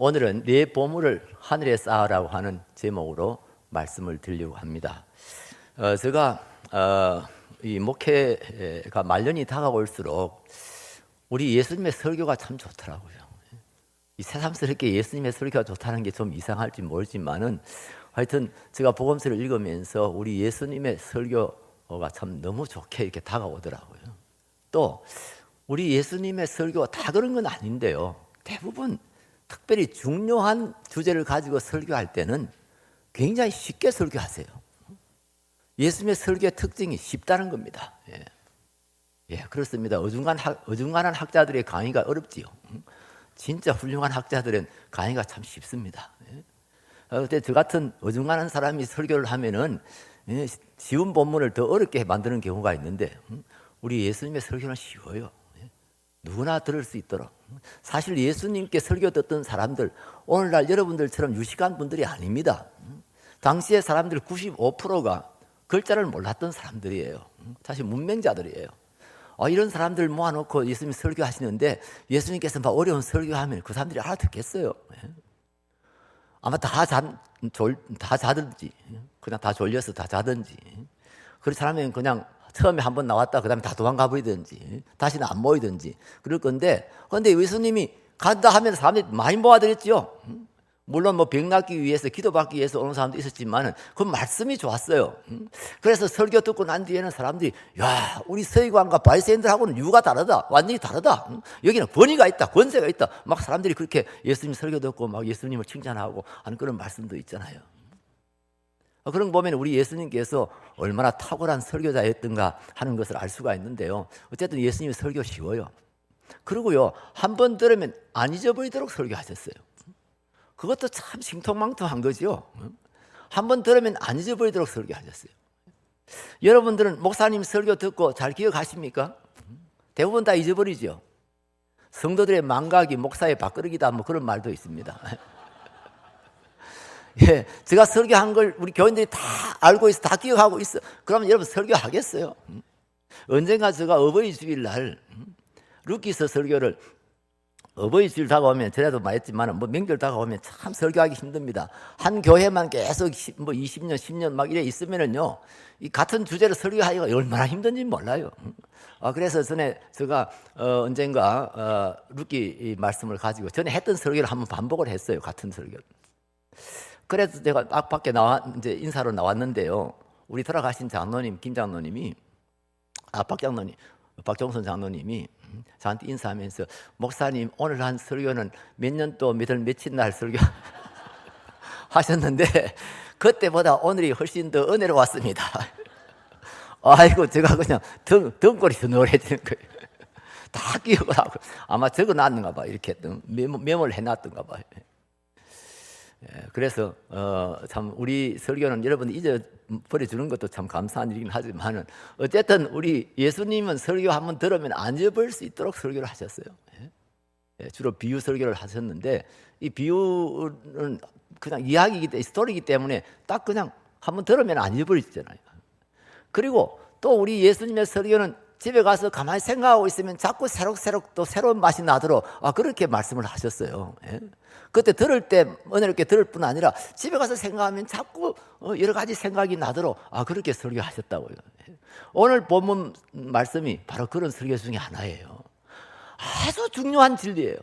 오늘은 내 보물을 하늘에 쌓으라고 하는 제목으로 말씀을 드리려고 합니다. 제가 이 목회가 말년이 다가올수록 우리 예수님의 설교가 참 좋더라고요. 이 새삼스럽게 예수님의 설교가 좋다는 게 좀 이상할지 모르지만은 하여튼 제가 복음서를 읽으면서 우리 예수님의 설교가 참 너무 좋게 이렇게 다가오더라고요. 또 우리 예수님의 설교가 다 그런 건 아닌데요. 대부분 특별히 중요한 주제를 가지고 설교할 때는 굉장히 쉽게 설교하세요. 예수님의 설교의 특징이 쉽다는 겁니다. 그렇습니다. 어중간한 학자들의 강의가 어렵지요. 진짜 훌륭한 학자들은 강의가 참 쉽습니다. 그때 저 같은 어중간한 사람이 설교를 하면은 쉬운 본문을 더 어렵게 만드는 경우가 있는데 우리 예수님의 설교는 쉬워요. 누구나 들을 수 있도록. 사실 예수님께 설교 듣던 사람들 오늘날 여러분들처럼 유식한 분들이 아닙니다. 당시의 사람들 95%가 글자를 몰랐던 사람들이에요. 사실 문맹자들이에요. 이런 사람들 모아놓고 예수님 설교하시는데 예수님께서 막 어려운 설교하면 그 사람들이 알아듣겠어요. 아마 다 자든지 그냥 다 졸려서 다 자든지 그렇지 않으면 그냥 처음에 한번 나왔다 그 다음에 다 도망가 버리든지 다시는 안 모이든지 그럴 건데 그런데 예수님이 간다 하면 사람들이 많이 모아들었죠. 물론 병 낫기 위해서 기도받기 위해서 오는 사람도 있었지만 그 말씀이 좋았어요. 그래서 설교 듣고 난 뒤에는 사람들이 야 우리 서기관과 바리새인들하고는 유가 다르다. 완전히 다르다. 여기는 권위가 있다. 권세가 있다. 막 사람들이 그렇게 예수님 설교 듣고 막 예수님을 칭찬하고 하는 그런 말씀도 있잖아요. 그런 거 보면 우리 예수님께서 얼마나 탁월한 설교자였던가 하는 것을 알 수가 있는데요. 어쨌든 예수님의 설교 쉬워요. 그리고요 한 번 들으면 안 잊어버리도록 설교하셨어요. 그것도 참 신통망통한 거죠. 한 번 들으면 안 잊어버리도록 설교하셨어요. 여러분들은 목사님 설교 듣고 잘 기억하십니까? 대부분 다 잊어버리죠. 성도들의 망각이 목사의 밥그릇이다 뭐 그런 말도 있습니다. 제가 설교한 걸 우리 교인들이 다 알고 있어, 다 기억하고 있어. 그러면 여러분 설교하겠어요? 언젠가 제가 어버이 주일날 루키서 설교를 어버이 주일 다가오면 전에도 말했지만 명절 다가오면 참 설교하기 힘듭니다. 한 교회만 계속 20년, 10년 막 이래 있으면은요, 이 같은 주제를 설교하기가 얼마나 힘든지 몰라요. 그래서 전에 제가 언젠가 루키 말씀을 가지고 전에 했던 설교를 한번 반복을 했어요. 같은 설교를. 그래서 제가 밖에 이제 인사로 나왔는데요. 우리 돌아가신 장로님, 김 장로님이, 박정선 장로님이 저한테 인사하면서 목사님 오늘 한 설교는 몇 년도 며칠 날 설교 하셨는데 그때보다 오늘이 훨씬 더 은혜로웠습니다. 아이고 제가 그냥 등골이 서늘해지는 거예요. 다 기억을 하고 아마 적어놨는가 봐. 이렇게 메모를 해놨던가 봐요. 그래서 참 우리 설교는 여러분 잊어버려주는 것도 참 감사한 일이긴 하지만 어쨌든 우리 예수님은 설교 한번 들으면 안 잊어버릴 수 있도록 설교를 하셨어요. 주로 비유 설교를 하셨는데 이 비유는 그냥 스토리이기 때문에 딱 그냥 한번 들으면 안 잊어버리잖아요. 그리고 또 우리 예수님의 설교는 집에 가서 가만히 생각하고 있으면 자꾸 새록새록 또 새로운 맛이 나도록 그렇게 말씀을 하셨어요. 그때 들을 때 은혜롭게 들을 뿐 아니라 집에 가서 생각하면 자꾸 여러 가지 생각이 나도록 그렇게 설교하셨다고요. 오늘 본문 말씀이 바로 그런 설교 중에 하나예요. 아주 중요한 진리예요.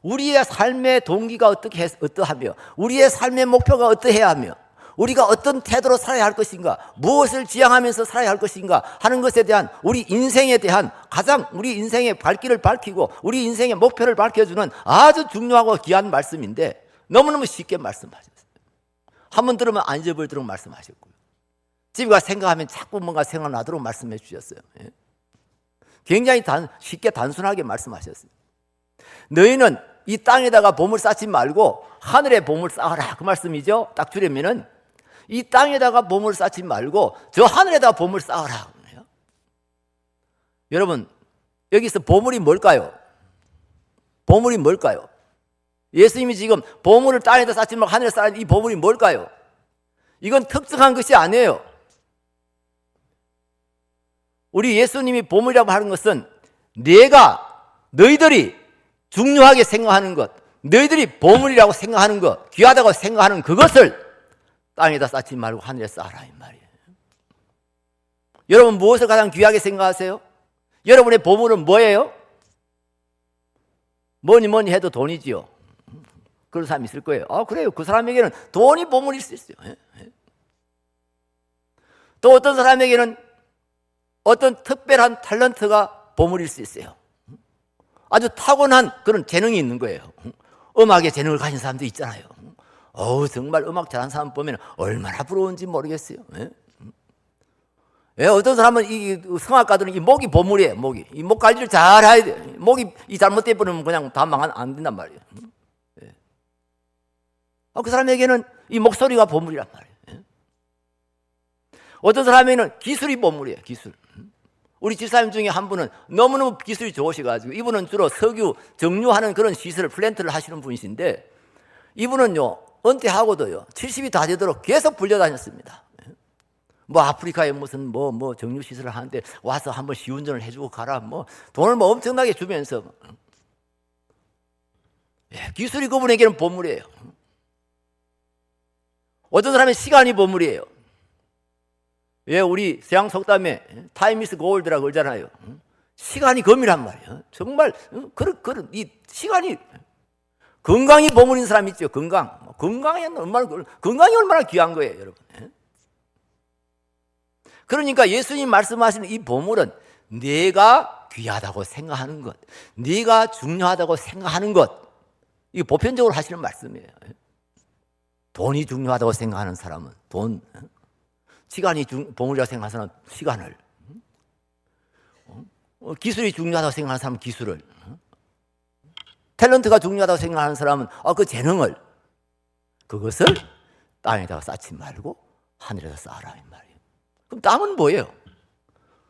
우리의 삶의 동기가 어떠하며 우리의 삶의 목표가 어떠해야 하며 우리가 어떤 태도로 살아야 할 것인가, 무엇을 지향하면서 살아야 할 것인가 하는 것에 대한 우리 인생에 대한 가장 우리 인생의 발길을 밝히고 우리 인생의 목표를 밝혀주는 아주 중요하고 귀한 말씀인데 너무너무 쉽게 말씀하셨어요. 한번 들으면 안 잊어버리도록 말씀하셨고요. 집에 가서 생각하면 자꾸 뭔가 생각나도록 말씀해 주셨어요. 굉장히 쉽게 단순하게 말씀하셨어요. 너희는 이 땅에다가 보물 쌓지 말고 하늘에 보물 쌓아라 그 말씀이죠. 딱 줄이면은 이 땅에다가 보물 쌓지 말고 저 하늘에다가 보물 쌓아라. 여러분 여기서 보물이 뭘까요? 보물이 뭘까요? 예수님이 지금 보물을 땅에다 쌓지 말고 하늘에 쌓는 이 보물이 뭘까요? 이건 특정한 것이 아니에요. 우리 예수님이 보물이라고 하는 것은 너희들이 중요하게 생각하는 것, 너희들이 보물이라고 생각하는 것, 귀하다고 생각하는 그것을 땅에다 쌓지 말고 하늘에 쌓아라, 이 말이에요. 여러분, 무엇을 가장 귀하게 생각하세요? 여러분의 보물은 뭐예요? 뭐니 해도 돈이지요. 그런 사람이 있을 거예요. 그래요. 그 사람에게는 돈이 보물일 수 있어요. 또 어떤 사람에게는 어떤 특별한 탤런트가 보물일 수 있어요. 아주 타고난 그런 재능이 있는 거예요. 음악에 재능을 가진 사람도 있잖아요. 정말 음악 잘하는 사람 보면 얼마나 부러운지 모르겠어요. 어떤 사람은 이 성악가들은 이 목이 보물이에요. 이 목 관리를 잘 해야 돼요. 목이 잘못돼 버리면 그냥 다 안 된단 말이에요. 그 사람에게는 이 목소리가 보물이란 말이에요. 어떤 사람에게는 기술이 보물이에요. 기술. 우리 집사님 중에 한 분은 너무너무 기술이 좋으셔가지고 이분은 주로 석유 정류하는 그런 시설 플랜트를 하시는 분이신데, 이분은요 은퇴하고도요 70이 다 되도록 계속 불려다녔습니다. 아프리카에 무슨 정류 시설을 하는데 와서 한번 시운전을 해주고 가라, 돈을 엄청나게 주면서. 기술이 그분에게는 보물이에요. 어떤 사람의 시간이 보물이에요. 우리 서양 속담에 타임 이즈 골드라고 그러잖아요. 시간이 금이란 말이에요. 정말 그런 이 시간이, 건강이 보물인 사람이 있죠. 건강이 얼마나 귀한 거예요, 여러분. 그러니까 예수님 말씀하시는 이 보물은 네가 귀하다고 생각하는 것, 네가 중요하다고 생각하는 것, 이게 보편적으로 하시는 말씀이에요. 돈이 중요하다고 생각하는 사람은 돈, 시간이 보물이라고 생각하는 사람은 시간을, 기술이 중요하다고 생각하는 사람은 기술을, 탤런트가 중요하다고 생각하는 사람은 그 재능을, 그것을 땅에다가 쌓지 말고 하늘에다 쌓아라, 이 말이에요. 그럼 땅은 뭐예요?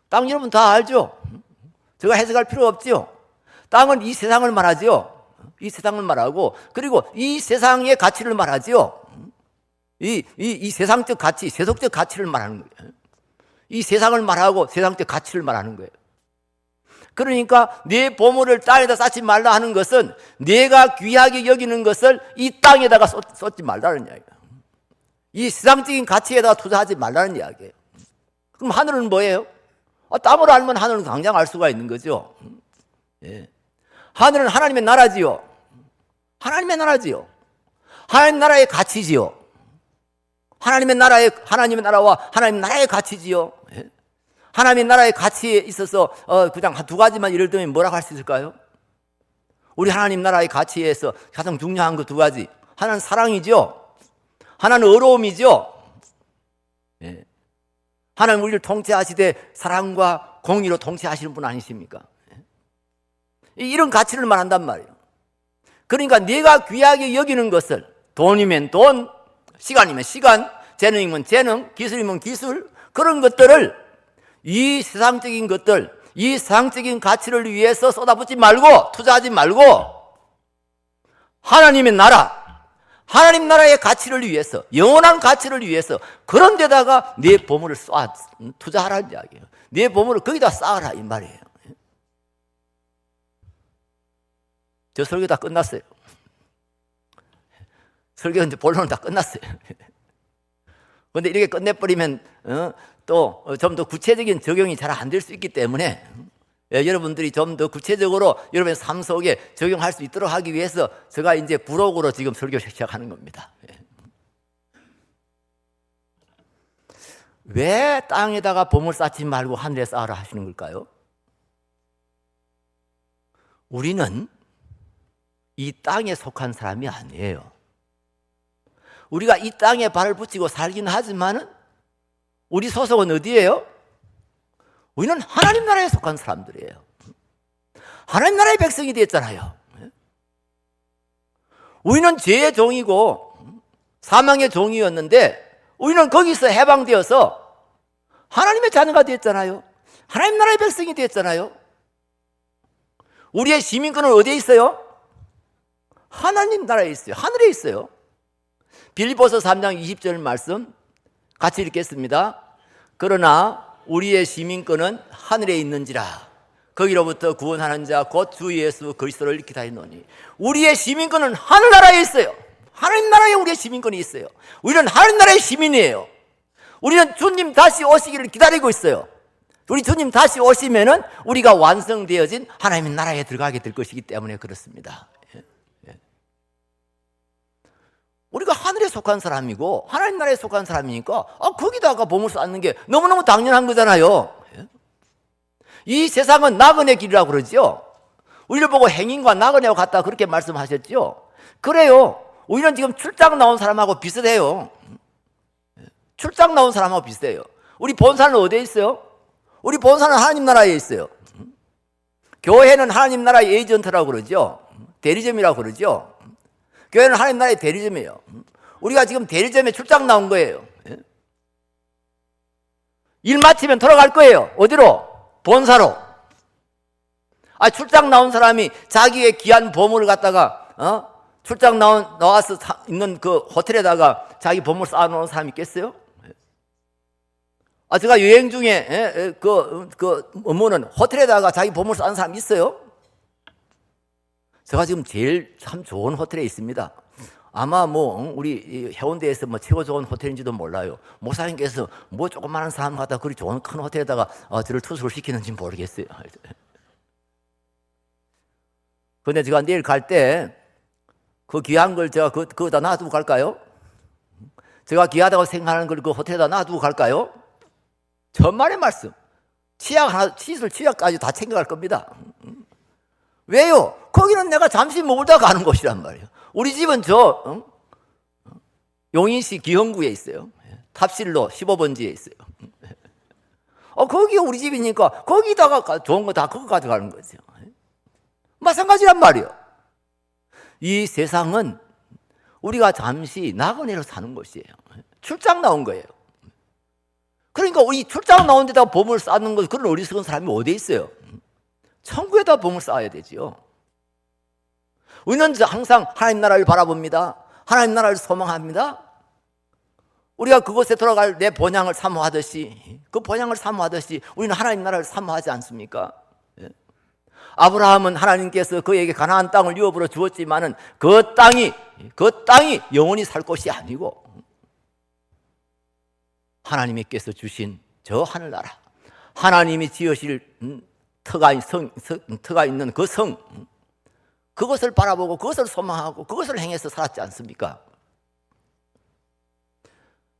땅 여러분 다 알죠? 제가 해석할 필요 없죠? 땅은 이 세상을 말하죠. 이 세상을 말하고, 그리고 이 세상의 가치를 말하죠. 이 세상적 가치, 세속적 가치를 말하는 거예요. 이 세상을 말하고 세상적 가치를 말하는 거예요. 그러니까 네 보물을 땅에다 쌓지 말라 하는 것은 네가 귀하게 여기는 것을 이 땅에다가 쏟지 말라는 이야기예요. 이 세상적인 가치에다가 투자하지 말라는 이야기예요. 그럼 하늘은 뭐예요? 땅으로 알면 하늘은 당장 알 수가 있는 거죠. 하늘은 하나님의 나라지요. 하나님의 나라지요. 하나님 나라의 가치지요. 하나님의 나라와 하나님 나라의 가치지요. 하나님의 나라의 가치에 있어서 그냥 한 두 가지만 예를 들면 뭐라고 할 수 있을까요? 우리 하나님 나라의 가치에서 가장 중요한 거 두 가지. 하나는 사랑이죠. 하나는 의로움이죠. 하나님 우리를 통치하시되 사랑과 공의로 통치하시는 분 아니십니까? 이런 가치를 말한단 말이에요. 그러니까 네가 귀하게 여기는 것을, 돈이면 돈, 시간이면 시간, 재능이면 재능, 기술이면 기술, 그런 것들을, 이 세상적인 것들, 이 세상적인 가치를 위해서 쏟아붓지 말고, 투자하지 말고, 하나님의 나라, 하나님 나라의 가치를 위해서, 영원한 가치를 위해서 그런 데다가 네 보물을 투자하라는 이야기예요. 네 보물을 거기다 쌓아라, 이 말이에요. 저 설교 다 끝났어요. 설교 이제 본론은 다 끝났어요. 그런데 이렇게 끝내버리면 또 좀 더 구체적인 적용이 잘 안 될 수 있기 때문에 여러분들이 좀 더 구체적으로 여러분의 삶 속에 적용할 수 있도록 하기 위해서 제가 이제 부록으로 지금 설교 시작하는 겁니다. 왜 땅에다가 보물 쌓지 말고 하늘에 쌓으라 하시는 걸까요? 우리는 이 땅에 속한 사람이 아니에요. 우리가 이 땅에 발을 붙이고 살긴 하지만은 우리 소속은 어디예요? 우리는 하나님 나라에 속한 사람들이에요. 하나님 나라의 백성이 됐잖아요. 우리는 죄의 종이고 사망의 종이었는데 우리는 거기서 해방되어서 하나님의 자녀가 됐잖아요. 하나님 나라의 백성이 됐잖아요. 우리의 시민권은 어디에 있어요? 하나님 나라에 있어요. 하늘에 있어요. 빌립보서 3장 20절 말씀 같이 읽겠습니다. 그러나 우리의 시민권은 하늘에 있는지라 거기로부터 구원하는 자 곧 주 예수 그리스도를 잃게 하였노니 우리의 시민권은 하늘나라에 있어요. 하나님 나라에 우리의 시민권이 있어요. 우리는 하나님 나라의 시민이에요. 우리는 주님 다시 오시기를 기다리고 있어요. 우리 주님 다시 오시면은 우리가 완성되어진 하나님의 나라에 들어가게 될 것이기 때문에 그렇습니다. 우리가 하늘에 속한 사람이고 하나님 나라에 속한 사람이니까 거기다가 보물을 쌓는 게 너무너무 당연한 거잖아요. 이 세상은 나그네 길이라고 그러죠. 우리를 보고 행인과 나그네와 같다 그렇게 말씀하셨죠. 그래요. 우리는 지금 출장 나온 사람하고 비슷해요. 출장 나온 사람하고 비슷해요. 우리 본사는 어디에 있어요? 우리 본사는 하나님 나라에 있어요. 교회는 하나님 나라의 에이전트라고 그러죠. 대리점이라고 그러죠. 교회는 하나님 나라의 대리점이에요. 우리가 지금 대리점에 출장 나온 거예요. 일 마치면 돌아갈 거예요. 어디로? 본사로. 출장 나온 사람이 자기의 귀한 보물을 갖다가 출장 나와서 있는 그 호텔에다가 자기 보물 쌓아놓은 사람이 있겠어요? 제가 여행 중에 어머는 호텔에다가 자기 보물 쌓은 사람 있어요? 제가 지금 제일 참 좋은 호텔에 있습니다. 아마 우리 해운대에서 최고 좋은 호텔인지도 몰라요. 목사님께서 조그마한 사람 갖다 그리 좋은 큰 호텔에다가 저를 투숙을 시키는지 모르겠어요. 근데 제가 내일 갈 때 그 귀한 걸 제가 그거다 놔두고 갈까요? 제가 귀하다고 생각하는 걸 그 호텔에다 놔두고 갈까요? 천만의 말씀. 시술 치약까지 다 챙겨갈 겁니다. 왜요? 거기는 내가 잠시 머물다 가는 곳이란 말이에요. 우리 집은 용인시 기흥구에 있어요. 탑실로 15번지에 있어요. 거기가 우리 집이니까 거기다가 좋은 거 다 그거 가져가는 거죠. 마찬가지란 말이에요. 이 세상은 우리가 잠시 나그네로 사는 곳이에요. 출장 나온 거예요. 그러니까 우리 출장 나온 데다가 보물 쌓는 것, 그런 어리석은 사람이 어디에 있어요? 천국에다 보물 쌓아야 되지요. 우리는 항상 하나님 나라를 바라봅니다. 하나님 나라를 소망합니다. 우리가 그곳에 들어갈 내 본향을 사모하듯이, 그 본향을 사모하듯이 우리는 하나님 나라를 사모하지 않습니까? 아브라함은 하나님께서 그에게 가나안 땅을 유업으로 주었지만은 그 땅이 영원히 살 곳이 아니고 하나님께서 주신 저 하늘나라, 하나님이 지으실 터가 있는 그 성, 그것을 바라보고 그것을 소망하고 그것을 행해서 살았지 않습니까?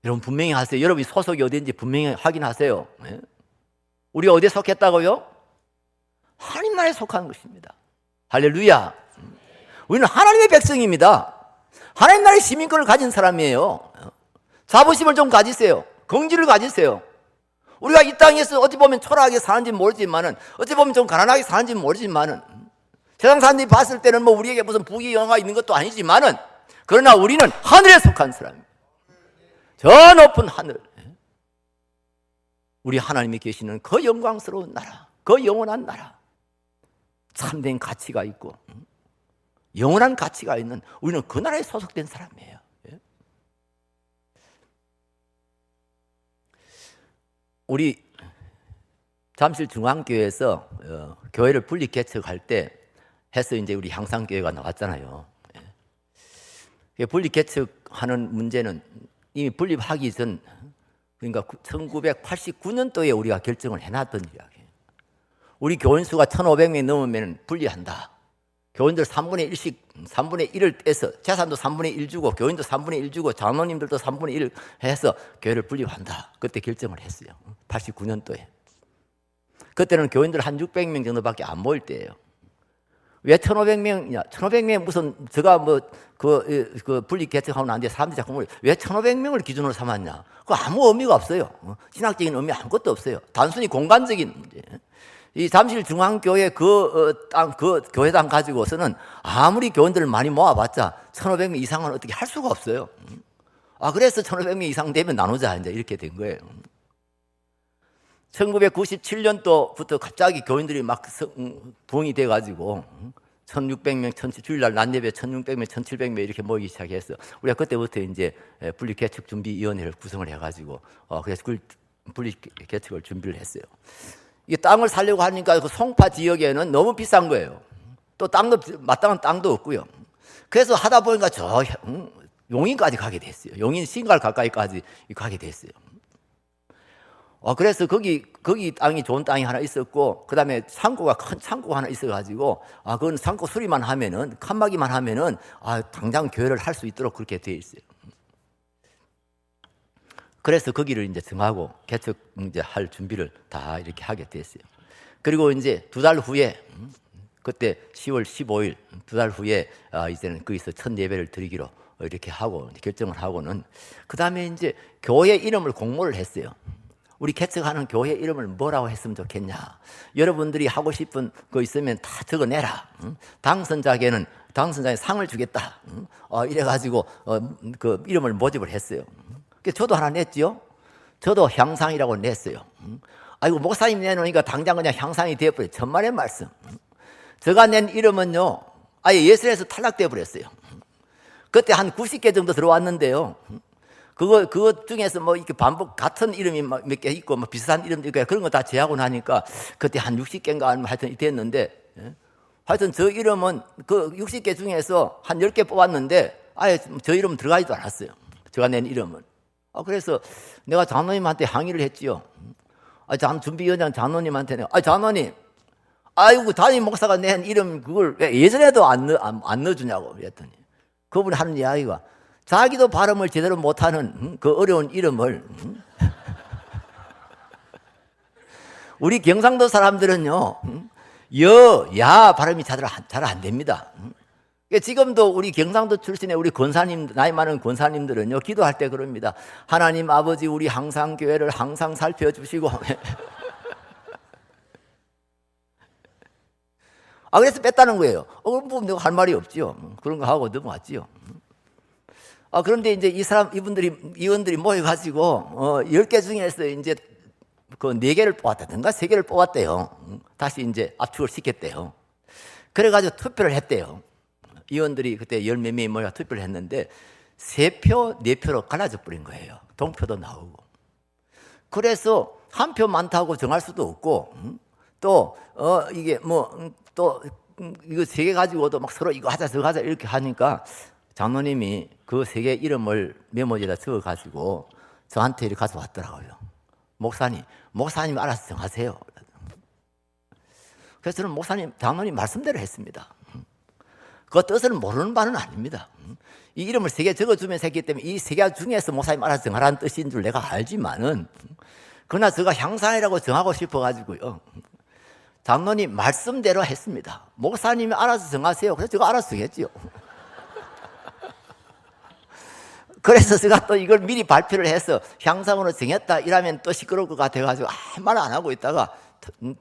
여러분 분명히 하세요. 여러분이 소속이 어디인지 분명히 확인하세요. 우리가 어디에 속했다고요? 하나님 나라에 속한 것입니다. 할렐루야. 우리는 하나님의 백성입니다. 하나님 나라의 시민권을 가진 사람이에요. 자부심을 좀 가지세요. 긍지를 가지세요. 우리가 이 땅에서 어찌 보면 초라하게 사는지 모르지만은, 어찌 보면 좀 가난하게 사는지 모르지만은, 세상 사람들이 봤을 때는 우리에게 무슨 부귀영화가 있는 것도 아니지만은, 그러나 우리는 하늘에 속한 사람입니다. 저 높은 하늘, 우리 하나님이 계시는 그 영광스러운 나라, 그 영원한 나라, 참된 가치가 있고 영원한 가치가 있는, 우리는 그 나라에 소속된 사람이에요. 우리 잠실 중앙교회에서 교회를 분리 개척할 때 해서 이제 우리 향상교회가 나왔잖아요. 분리 개척하는 문제는 이미 분립하기 전, 그러니까 1989년도에 우리가 결정을 해놨던 이야기예요. 우리 교인 수가 1,500명이 넘으면 분리한다. 교인들 3분의 1씩, 3분의 1을 떼서 재산도 3분의 1 주고 교인도 3분의 1 주고 장로님들도 3분의 1 해서 교회를 분립한다. 그때 결정을 했어요. 89년도에. 그때는 교인들 한 600명 정도밖에 안 모일 때예요. 왜 1,500명이냐? 1,500명 무슨, 제가 분리 개척하고 난 뒤에 사람들이 자꾸 물어요. 왜 1,500명을 기준으로 삼았냐? 그거 아무 의미가 없어요. 신학적인 의미 아무것도 없어요. 단순히 공간적인 문제. 이 잠실 중앙교회 그 교회당 가지고서는 아무리 교인들을 많이 모아봤자 1,500명 이상은 어떻게 할 수가 없어요. 그래서 1,500명 이상 되면 나누자. 이제 이렇게 된 거예요. 1997년도부터 갑자기 교인들이 막 부흥이 돼가지고 1,600명, 주일날 낮예배 1,600명, 1,700명 이렇게 모이기 시작했어. 우리가 그때부터 이제 분리 개척 준비위원회를 구성을 해가지고 그래서 분리 개척을 준비를 했어요. 이 땅을 살려고 하니까 그 송파 지역에는 너무 비싼 거예요. 또 땅도 마땅한 땅도 없고요. 그래서 하다 보니까 저 용인까지 가게 됐어요. 용인 신갈 가까이까지 가게 됐어요. 그래서 거기 땅이 좋은 땅이 하나 있었고, 그 다음에 창고가 큰 창고가 하나 있어가지고, 그건 창고 수리만 하면은, 칸막이만 하면은, 당장 교회를 할 수 있도록 그렇게 되어 있어요. 그래서 거기를 이제 정하고 개척 이제 할 준비를 다 이렇게 하게 됐어요. 그리고 이제 2달 후에, 그때 10월 15일, 2달 후에, 이제는 거기서 첫 예배를 드리기로 이렇게 하고, 결정을 하고는, 그 다음에 이제 교회 이름을 공모를 했어요. 우리 개척하는 교회 이름을 뭐라고 했으면 좋겠냐. 여러분들이 하고 싶은 거 있으면 다 적어내라. 당선자에게 상을 주겠다. 이래가지고 그 이름을 모집을 했어요. 저도 하나 냈죠. 저도 향상이라고 냈어요. 아이고 목사님 내놓으니까 당장 그냥 향상이 되어버려요. 천만의 말씀. 제가 낸 이름은요, 아예 예술에서 탈락되어 버렸어요. 그때 한 90개 정도 들어왔는데요. 그거 중에서 뭐 이렇게 반복 같은 이름이 몇 개 있고 뭐 비슷한 이름도 있고 그런 거 다 제하고 나니까 그때 한 60개인가 하여튼 됐는데, 하여튼 저 이름은 그 60개 중에서 한 10개 뽑았는데 아예 저 이름 들어가지도 않았어요. 제가 낸 이름은. 그래서 내가 장로님한테 항의를 했지요. 준비위원장 장로님한테는, 장로님, 아이고 담임 목사가 낸 이름 그걸 왜 예전에도 안 넣어주냐고 그랬더니, 그분이 하는 이야기가, 자기도 발음을 제대로 못하는 그 어려운 이름을 우리 경상도 사람들은요, 야 발음이 잘 안 됩니다. 지금도 우리 경상도 출신의 우리 권사님, 나이 많은 권사님들은요, 기도할 때 그럽니다. 하나님 아버지, 우리 항상 교회를 항상 살펴주시고 그래서 뺐다는 거예요. 그럼 내가 할 말이 없지요. 그런 거 하고 넘어왔지요. 그런데 이제 이원들이 모여가지고, 10개 중에서 이제 그 4개를 뽑았다든가 3개를 뽑았대요. 다시 이제 압축을 시켰대요. 그래가지고 투표를 했대요. 의원들이 그때 10몇 명이 모여 투표를 했는데, 3표, 4표로 갈라져 버린 거예요. 동표도 나오고. 그래서 한 표 많다고 정할 수도 없고, 또, 이게 또, 이거 3개 가지고도 막 서로 이거 하자, 저거 하자 이렇게 하니까, 장로님이 그 3개 이름을 메모지에다 적어가지고 저한테 이렇게 가져왔더라고요. 목사님 알아서 정하세요. 그래서 저는 장로님 말씀대로 했습니다. 그 뜻을 모르는 바는 아닙니다. 이 이름을 3개 적어주면서 했기 때문에 이 3개 중에서 목사님 알아서 정하라는 뜻인 줄 내가 알지만은, 그러나 제가 향상이라고 정하고 싶어가지고요, 장로님 말씀대로 했습니다. 목사님이 알아서 정하세요. 그래서 제가 알아서 정했지요. 그래서 제가 또 이걸 미리 발표를 해서 향상으로 정했다 이러면 또 시끄러울 것 같아가지고 아무 말 안 하고 있다가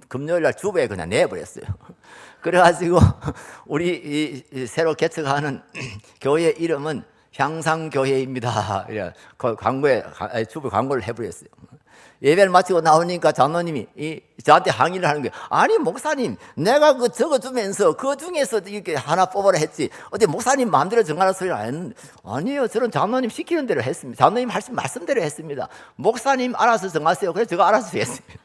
금요일 날 주부에 그냥 내버렸어요. 그래가지고 우리 이 새로 개척하는 교회 이름은 향상교회입니다. 이래 주부 광고를 해버렸어요. 예배를 마치고 나오니까 장로님이 저한테 항의를 하는 거예요. 아니 목사님, 내가 그 적어주면서 그 중에서 이렇게 하나 뽑아라 했지 어디 목사님 마음대로 정하는 소리를 안 했는데, 아니요, 저는 장로님 시키는 대로 했습니다. 장로님 말씀대로 했습니다. 목사님 알아서 정하세요. 그래서 제가 알아서 했습니다.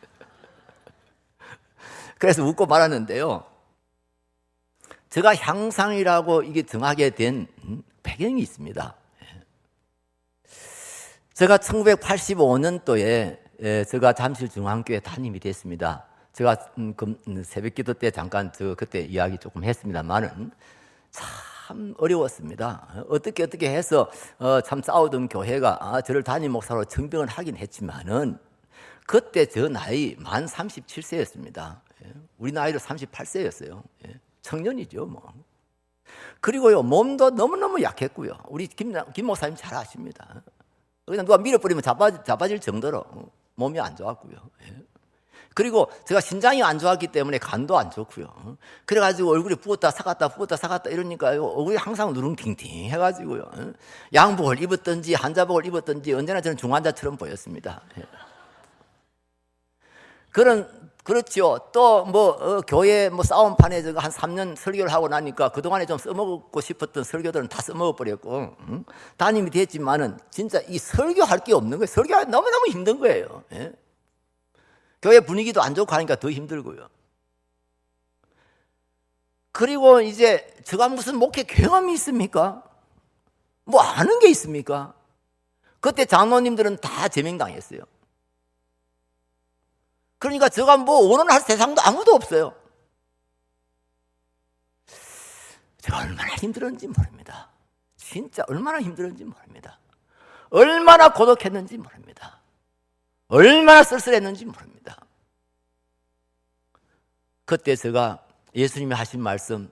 그래서 웃고 말았는데요, 제가 향상이라고 이게 정하게 된 배경이 있습니다. 제가 1985년도에 제가 잠실중앙교회 담임이 됐습니다. 제가 새벽기도 때 잠깐 그때 이야기 조금 했습니다만은 참 어려웠습니다. 어떻게 해서 참 싸우던 교회가 저를 담임 목사로 증빙을 하긴 했지만은 그때 저 나이 만 37세였습니다. 우리 나이로 38세였어요. 청년이죠 뭐. 그리고요, 몸도 너무너무 약했고요. 우리 김 목사님 잘 아십니다. 그냥 누가 밀어버리면 자빠질 정도로 몸이 안 좋았고요. 그리고 제가 신장이 안 좋았기 때문에 간도 안 좋고요. 그래가지고 얼굴이 부었다 사갔다 이러니까 얼굴이 항상 누룽팅팅 해가지고요. 양복을 입었든지 한자복을 입었든지 언제나 저는 중환자처럼 보였습니다. 그렇죠. 또 교회 싸움판에 제가 한 3년 설교를 하고 나니까 그동안에 좀 써먹고 싶었던 설교들은 다 써먹어버렸고, 담임이 됐지만은 진짜 이 설교할 게 없는 거예요. 설교하기 너무너무 힘든 거예요. 교회 분위기도 안 좋고 하니까 더 힘들고요. 그리고 이제 제가 무슨 목회 경험이 있습니까? 뭐 아는 게 있습니까? 그때 장로님들은 다 제명당했어요. 그러니까 제가 뭐 원원할 세상도 아무도 없어요. 제가 얼마나 힘들었는지 모릅니다. 진짜 얼마나 힘들었는지 모릅니다. 얼마나 고독했는지 모릅니다. 얼마나 쓸쓸했는지 모릅니다. 그때 제가 예수님이 하신 말씀,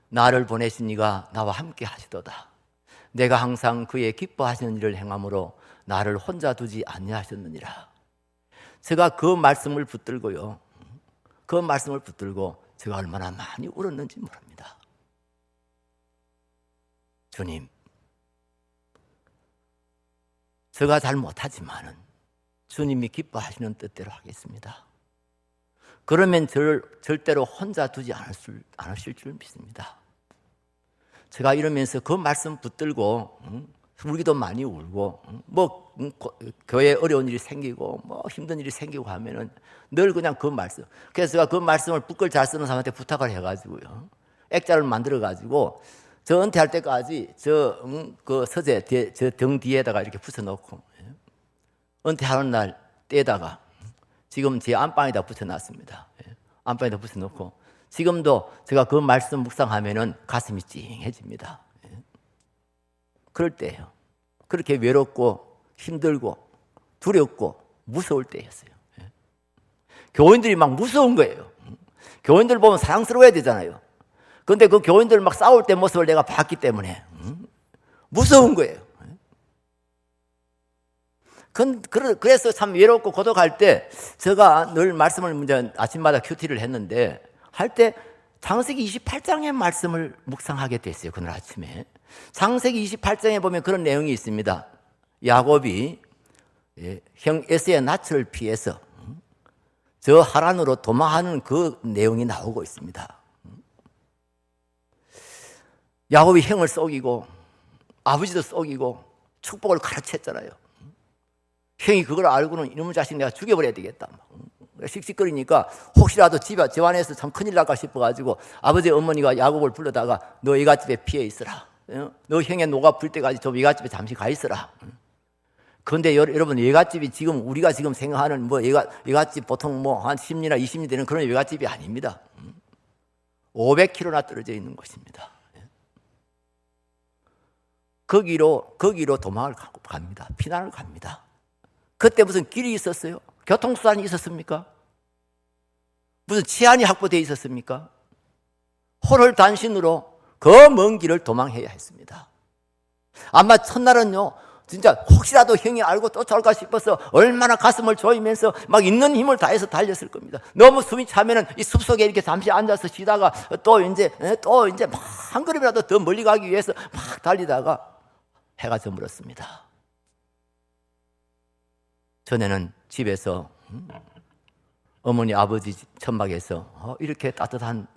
나를 보내신 이가 나와 함께 하시도다. 내가 항상 그의 기뻐하시는 일을 행함으로 나를 혼자 두지 아니하셨느니라. 제가 그 말씀을 붙들고요. 그 말씀을 붙들고 제가 얼마나 많이 울었는지 모릅니다. 주님, 제가 잘 못하지만은 주님이 기뻐하시는 뜻대로 하겠습니다. 그러면 저를 절대로 혼자 두지 않으실 줄 믿습니다. 제가 이러면서 그 말씀 붙들고 울기도 많이 울고 교회에 어려운 일이 생기고 힘든 일이 생기고 하면은 늘 그냥 그 말씀. 그래서 제가 그 말씀을 북글 잘 쓰는 사람한테 부탁을 해가지고요. 액자를 만들어가지고 저 은퇴할 때까지 그 서재 저 등 뒤에다가 이렇게 붙여놓고 은퇴하는 날 때에다가 지금 제 안방에다 붙여놨습니다. 안방에다 붙여놓고 지금도 제가 그 말씀 묵상하면은 가슴이 찡해집니다. 그럴 때예요. 그렇게 외롭고 힘들고 두렵고 무서울 때였어요. 교인들이 막 무서운 거예요. 교인들 보면 사랑스러워야 되잖아요. 그런데 그 교인들 막 싸울 때 모습을 내가 봤기 때문에 무서운 거예요. 그래서 참 외롭고 고독할 때 제가 늘 말씀을 이제 아침마다 큐티를 했는데 할 때 창세기 28장의 말씀을 묵상하게 됐어요. 그날 아침에. 창세기 28장에 보면 그런 내용이 있습니다. 야곱이 형 에서의 낯을 피해서 저 하란으로 도망하는 그 내용이 나오고 있습니다. 야곱이 형을 속이고 아버지도 속이고 축복을 가르쳤잖아요. 형이 그걸 알고는 이놈의 자식 내가 죽여버려야 되겠다. 씩씩거리니까 혹시라도 집안에서 참 큰일 날까 싶어가지고 아버지 어머니가 야곱을 불러다가 너 외갓집에 피해 있으라. 너 형의 노가 불 때까지 저 외갓집에 잠시 가 있으라. 그런데 여러분 외갓집이 지금 우리가 지금 생각하는 뭐 외갓집 보통 뭐 한 10리나 20리 되는 그런 외갓집이 아닙니다. 500km나 떨어져 있는 것입니다. 거기로 도망을 갑니다. 피난을 갑니다. 그때 무슨 길이 있었어요? 교통수단이 있었습니까? 무슨 치안이 확보되어 있었습니까? 홀홀단신으로 그 먼 길을 도망해야 했습니다. 아마 첫날은요, 진짜 혹시라도 형이 알고 쫓아올까 싶어서 얼마나 가슴을 조이면서 막 있는 힘을 다해서 달렸을 겁니다. 너무 숨이 차면은 이 숲속에 이렇게 잠시 앉아서 쉬다가 또 이제 막 한 걸음이라도 더 멀리 가기 위해서 막 달리다가 해가 저물었습니다. 전에는 집에서 어머니 아버지 천막에서 이렇게 따뜻한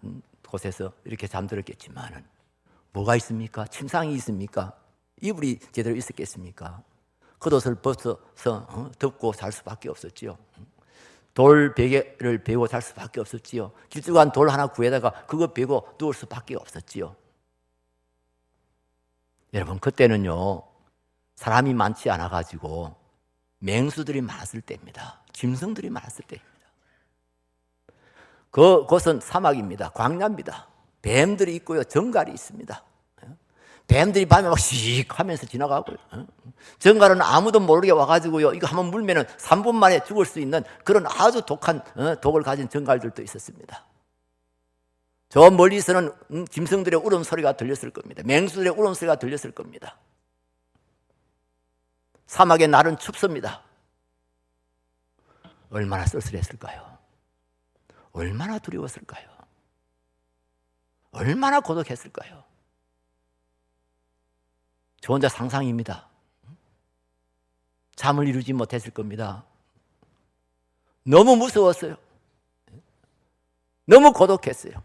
곳에서 이렇게 잠들었겠지만은 뭐가 있습니까? 침상이 있습니까? 이불이 제대로 있었겠습니까? 겉옷을 벗어서 덮고 잘 수밖에 없었지요. 돌 베개를 베고 잘 수밖에 없었지요. 길쭉한 돌 하나 구해다가 그거 베고 누울 수밖에 없었지요. 여러분 그때는요 사람이 많지 않아 가지고 맹수들이 많았을 때입니다. 짐승들이 많았을 때입니다. 그곳은 사막입니다. 광야입니다. 뱀들이 있고요. 정갈이 있습니다. 뱀들이 밤에 막 씩 하면서 지나가고요. 정갈은 아무도 모르게 와가지고요. 이거 한번 물면은 3분 만에 죽을 수 있는 그런 아주 독한 독을 가진 정갈들도 있었습니다. 저 멀리서는 짐승들의 울음소리가 들렸을 겁니다. 맹수들의 울음소리가 들렸을 겁니다. 사막의 날은 춥습니다. 얼마나 쓸쓸했을까요? 얼마나 두려웠을까요? 얼마나 고독했을까요? 저 혼자 상상입니다. 잠을 이루지 못했을 겁니다. 너무 무서웠어요. 너무 고독했어요.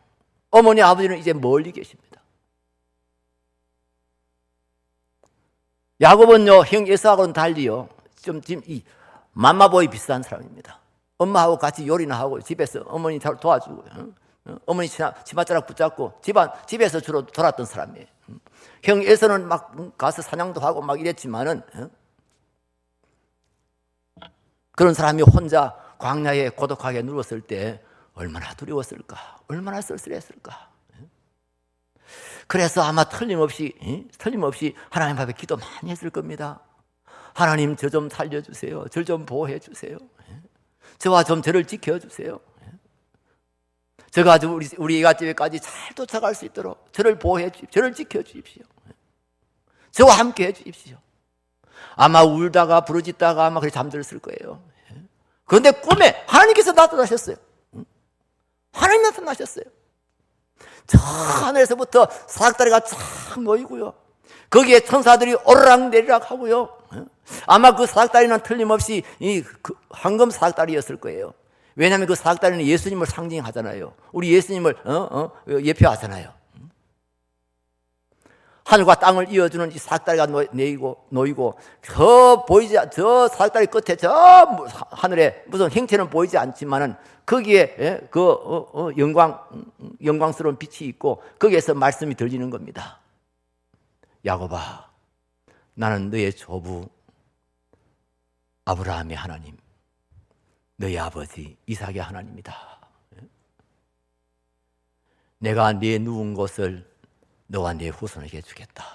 어머니 아버지는 이제 멀리 계십니다. 야곱은요 형 에사하고는 달리요 지금 이 맘마보이 비슷한 사람입니다. 엄마하고 같이 요리나 하고 집에서 어머니 도와주고 어머니 치맛자락 붙잡고 집에서 주로 돌았던 사람이에요. 형에서는 막 가서 사냥도 하고 막 이랬지만은 그런 사람이 혼자 광야에 고독하게 누웠을 때 얼마나 두려웠을까, 얼마나 쓸쓸했을까. 그래서 아마 틀림없이 하나님 앞에 기도 많이 했을 겁니다. 하나님, 저 좀 살려주세요. 저 좀 보호해 주세요. 저와 좀 저를 지켜주세요. 저가 우리 이갓집에까지 잘 도착할 수 있도록 저를 보호해 주십시오. 저를 지켜주십시오. 저와 함께 해 주십시오. 아마 울다가 부르짖다가 아마 그래 잠들었을 거예요. 그런데 꿈에 하나님께서 나타나셨어요. 하나님 나타나셨어요. 저 하늘에서부터 사닥다리가 쫙 놓이고요. 거기에 천사들이 오르락내리락 하고요. 아마 그 사닥다리는 틀림없이 황금 사닥다리였을 거예요. 왜냐하면 그 사닥다리는 예수님을 상징하잖아요. 우리 예수님을 예표하잖아요. 하늘과 땅을 이어주는 이 사닥다리가 놓이고 저 사닥다리 끝에 저 하늘에 무슨 행체는 보이지 않지만은 거기에 영광스러운 빛이 있고 거기에서 말씀이 들리는 겁니다. 야곱아, 나는 너의 조부 아브라함의 하나님, 너의 아버지 이삭의 하나님이다. 내가 네 누운 곳을 너와 네 후손에게 주겠다.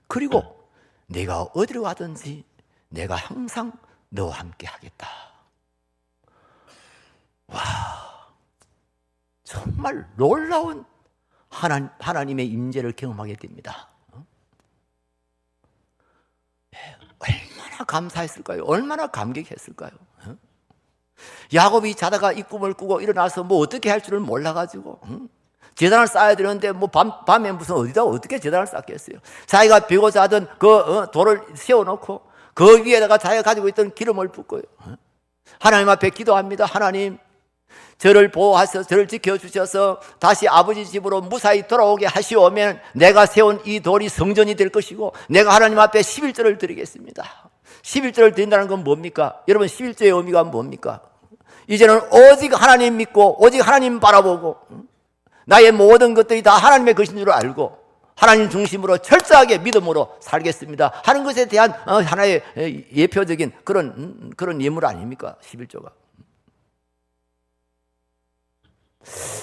그리고 네가 어디로 가든지 내가 항상 너와 함께 하겠다. 와, 정말 놀라운 하나님의 임재를 경험하게 됩니다. 얼마나 감사했을까요? 얼마나 감격했을까요? 야곱이 자다가 이 꿈을 꾸고 일어나서 뭐 어떻게 할 줄을 몰라가지고 제단을 쌓아야 되는데 뭐 밤에 무슨 어디다 어떻게 제단을 쌓겠어요? 자기가 베고자 하던 그 돌을 세워놓고 그 위에다가 자기가 가지고 있던 기름을 붓고요. 하나님 앞에 기도합니다. 하나님, 저를 보호하셔서 저를 지켜주셔서 다시 아버지 집으로 무사히 돌아오게 하시오면 내가 세운 이 돌이 성전이 될 것이고 내가 하나님 앞에 11절을 드리겠습니다. 11절을 드린다는 건 뭡니까? 여러분, 11절의 의미가 뭡니까? 이제는 오직 하나님 믿고 오직 하나님 바라보고 나의 모든 것들이 다 하나님의 것인 줄 알고 하나님 중심으로 철저하게 믿음으로 살겠습니다 하는 것에 대한 하나의 예표적인 그런 예물 아닙니까? 11조가.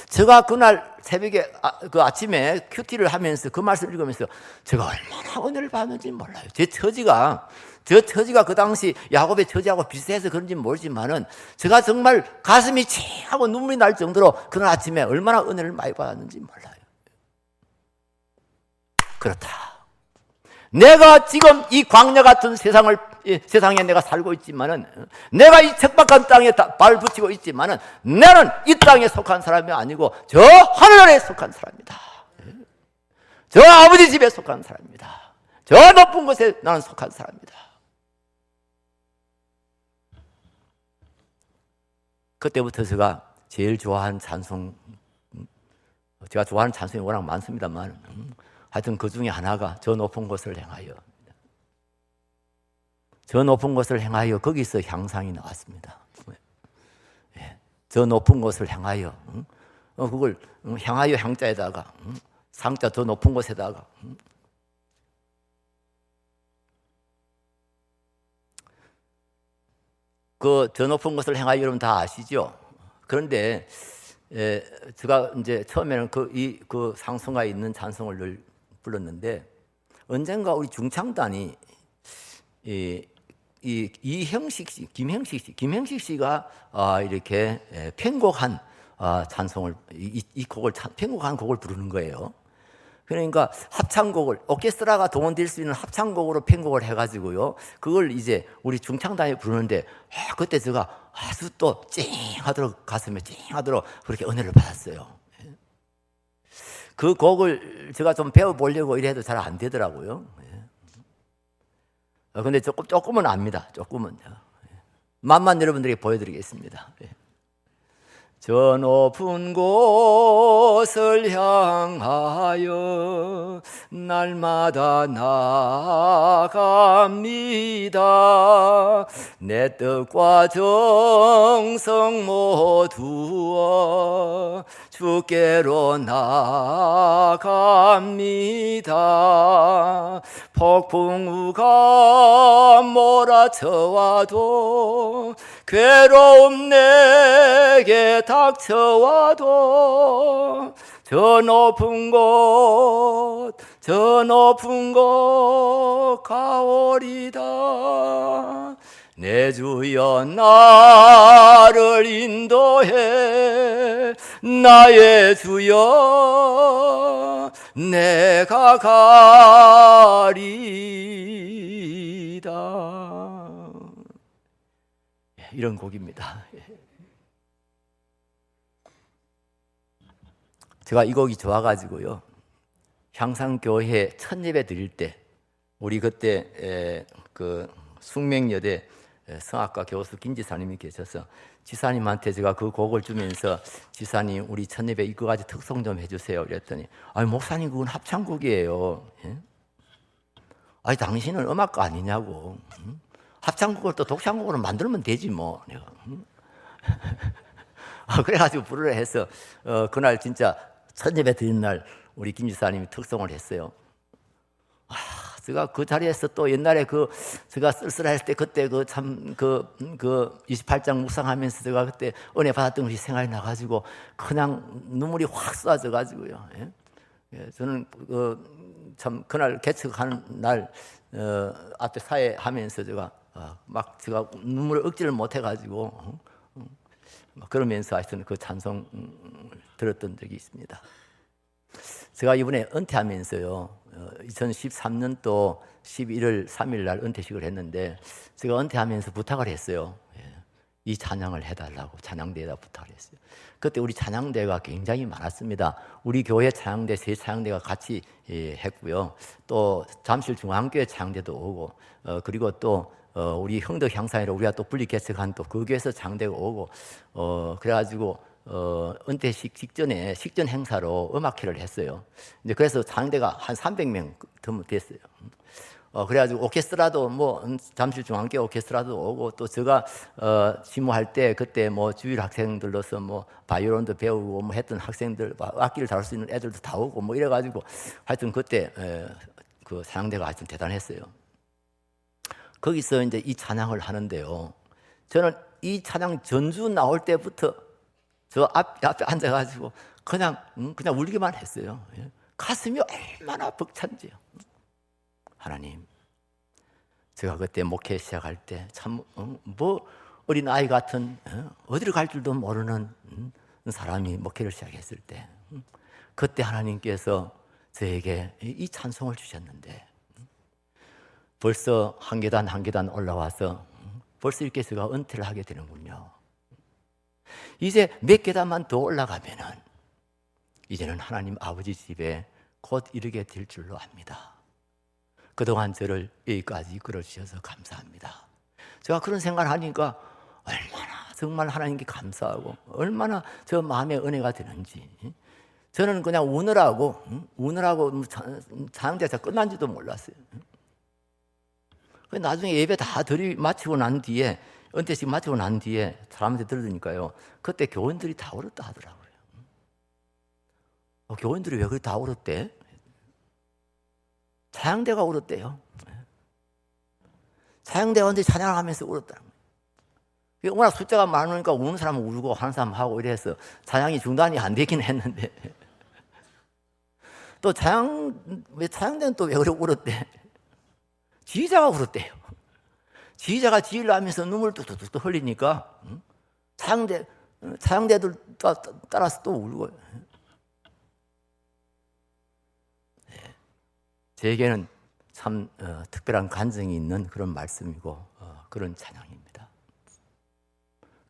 제가 그날 새벽에 아침에 큐티를 하면서 그 말씀을 읽으면서 제가 얼마나 은혜를 받는지 몰라요. 저 처지가 그 당시 야곱의 처지하고 비슷해서 그런지 모르지만은 제가 정말 가슴이 칭하고 눈물이 날 정도로 그날 아침에 얼마나 은혜를 많이 받았는지 몰라요. 그렇다. 내가 지금 이 광야 같은 세상에 내가 살고 있지만은 내가 이 척박한 땅에 발 붙이고 있지만은 나는 이 땅에 속한 사람이 아니고 저 하늘에 속한 사람이다. 저 아버지 집에 속한 사람입니다. 저 높은 곳에 나는 속한 사람이다. 그때부터 제가 제일 좋아하는 찬송이 워낙 많습니다만 하여튼 그 중에 하나가 저 높은 곳을 행하여, 저 높은 곳을 행하여, 거기서 향상이 나왔습니다. 저 높은 곳을 행하여, 그걸 향하여 향자에다가 상자 더 높은 곳에다가 그 저 높은 곳을 행하여 여러분 다 아시죠? 그런데 제가 이제 처음에는 그 상송가에 있는 찬송을 늘 불렀는데 언젠가 우리 중창단이 김형식 씨가 이렇게 편곡한 찬송을 이 곡을 편곡한 곡을 부르는 거예요. 그러니까 합창곡을 오케스트라가 동원될 수 있는 합창곡으로 편곡을 해가지고요. 그걸 이제 우리 중창단이 부르는데 그때 제가 아주 또 찡하도록 가슴에 찡하도록 그렇게 은혜를 받았어요. 그 곡을 제가 좀 배워보려고 이래도 잘 안 되더라고요. 근데 조금은 압니다. 조금은. 맛만 여러분들에게 보여드리겠습니다. 저 높은 곳을 향하여 날마다 나아갑니다. 내 뜻과 정성 모두어 주께로 나아갑니다. 폭풍우가 몰아쳐와도 괴로움 내게 닥쳐와도 저 높은 곳 가오리다. 내 주여 나를 인도해 나의 주여 내가 가리다. 이런 곡입니다. 제가 이 곡이 좋아가지고요, 향상교회 첫 예배 드릴 때 우리 그때 그 숙명여대 성악과 교수 김지사님이 계셔서 지사님한테 제가 그 곡을 주면서 지사님 우리 첫 예배 이거까지 특송 좀 해주세요 그랬더니 아니 목사님 그건 합창곡이에요. 예? 아니 당신은 음악가 아니냐고. 합창곡을 또 독창곡으로 만들면 되지 뭐. 그래가지고 부르려 해서 그날 진짜 첫 예배 드린 날 우리 김지사님이 특송을 했어요. 제가 그 자리에서 또 옛날에 제가 쓸쓸할 때 그때 28장 묵상하면서 제가 그때 은혜 받았던 것이 생각이 나가지고 그냥 눈물이 확 쏟아져가지고요. 예, 저는 참 그날 개척하는 날 앞에 사회하면서 제가 제가 눈물을 억지를 못해가지고 그러면서 하여튼 그 찬송 들었던 적이 있습니다. 제가 이번에 은퇴하면서요, 2013년도 11월 3일 날 은퇴식을 했는데 제가 은퇴하면서 부탁을 했어요. 이 찬양을 해달라고 찬양대에다 부탁을 했어요. 그때 우리 찬양대가 굉장히 많았습니다. 우리 교회 찬양대 세 찬양대가 같이 했고요. 또 잠실 중앙교회 찬양대도 오고 그리고 또 우리 흥덕 향상이라 우리가 또 분리 개척한 또 그 교회에서 찬양대가 오고 그래가지고 은퇴식 직전에 식전 행사로 음악회를 했어요. 이제 그래서 찬양대가 한 300명 됐어요. 그래가지고 오케스트라도 잠실 중앙교회 오케스트라도 오고 또 제가 지무할 때 그때 주일 학생들로서 바이올린도 배우고 했던 학생들 악기를 다룰 수 있는 애들도 다 오고 이래가지고 하여튼 그때 그 찬양대가 하여튼 대단했어요. 거기서 이제 이 찬양을 하는데요. 저는 이 찬양 전주 나올 때부터 저 앞에 앉아가지고 그냥 울기만 했어요. 가슴이 얼마나 벅찬지요. 하나님, 제가 그때 목회 시작할 때 참 어린 아이 같은 어디를 갈 줄도 모르는 사람이 목회를 시작했을 때 그때 하나님께서 저에게 이 찬송을 주셨는데 벌써 한 계단 한 계단 올라와서 벌써 이렇게 제가 은퇴를 하게 되는군요. 이제 몇 계단만 더 올라가면은 이제는 하나님 아버지 집에 곧 이르게 될 줄로 압니다. 그동안 저를 여기까지 이끌어 주셔서 감사합니다. 제가 그런 생각을 하니까 얼마나 정말 하나님께 감사하고 얼마나 저 마음에 은혜가 되는지. 저는 그냥 우느라고 찬양대가 끝난지도 몰랐어요. 나중에 예배 다 마치고 난 뒤에 은퇴식 마치고 난 뒤에 사람한테 들으니까요, 그때 교원들이 다 울었다 하더라고요. 교원들이 왜 그렇게 다 울었대? 찬양대가 울었대요. 찬양대원들이 찬양을 하면서 울었다는 거예요. 워낙 숫자가 많으니까 우는 사람은 울고 하는 사람은 하고 이래서 찬양이 중단이 안 되긴 했는데 또 찬양대는 또 왜 그렇게 울었대? 지휘자가 울었대요. 지휘자가 지휘를 하면서 눈물 뚝뚝뚝 흘리니까 찬양대들 따라서 또 울고. 제게는 참 특별한 간증이 있는 그런 말씀이고 그런 찬양입니다.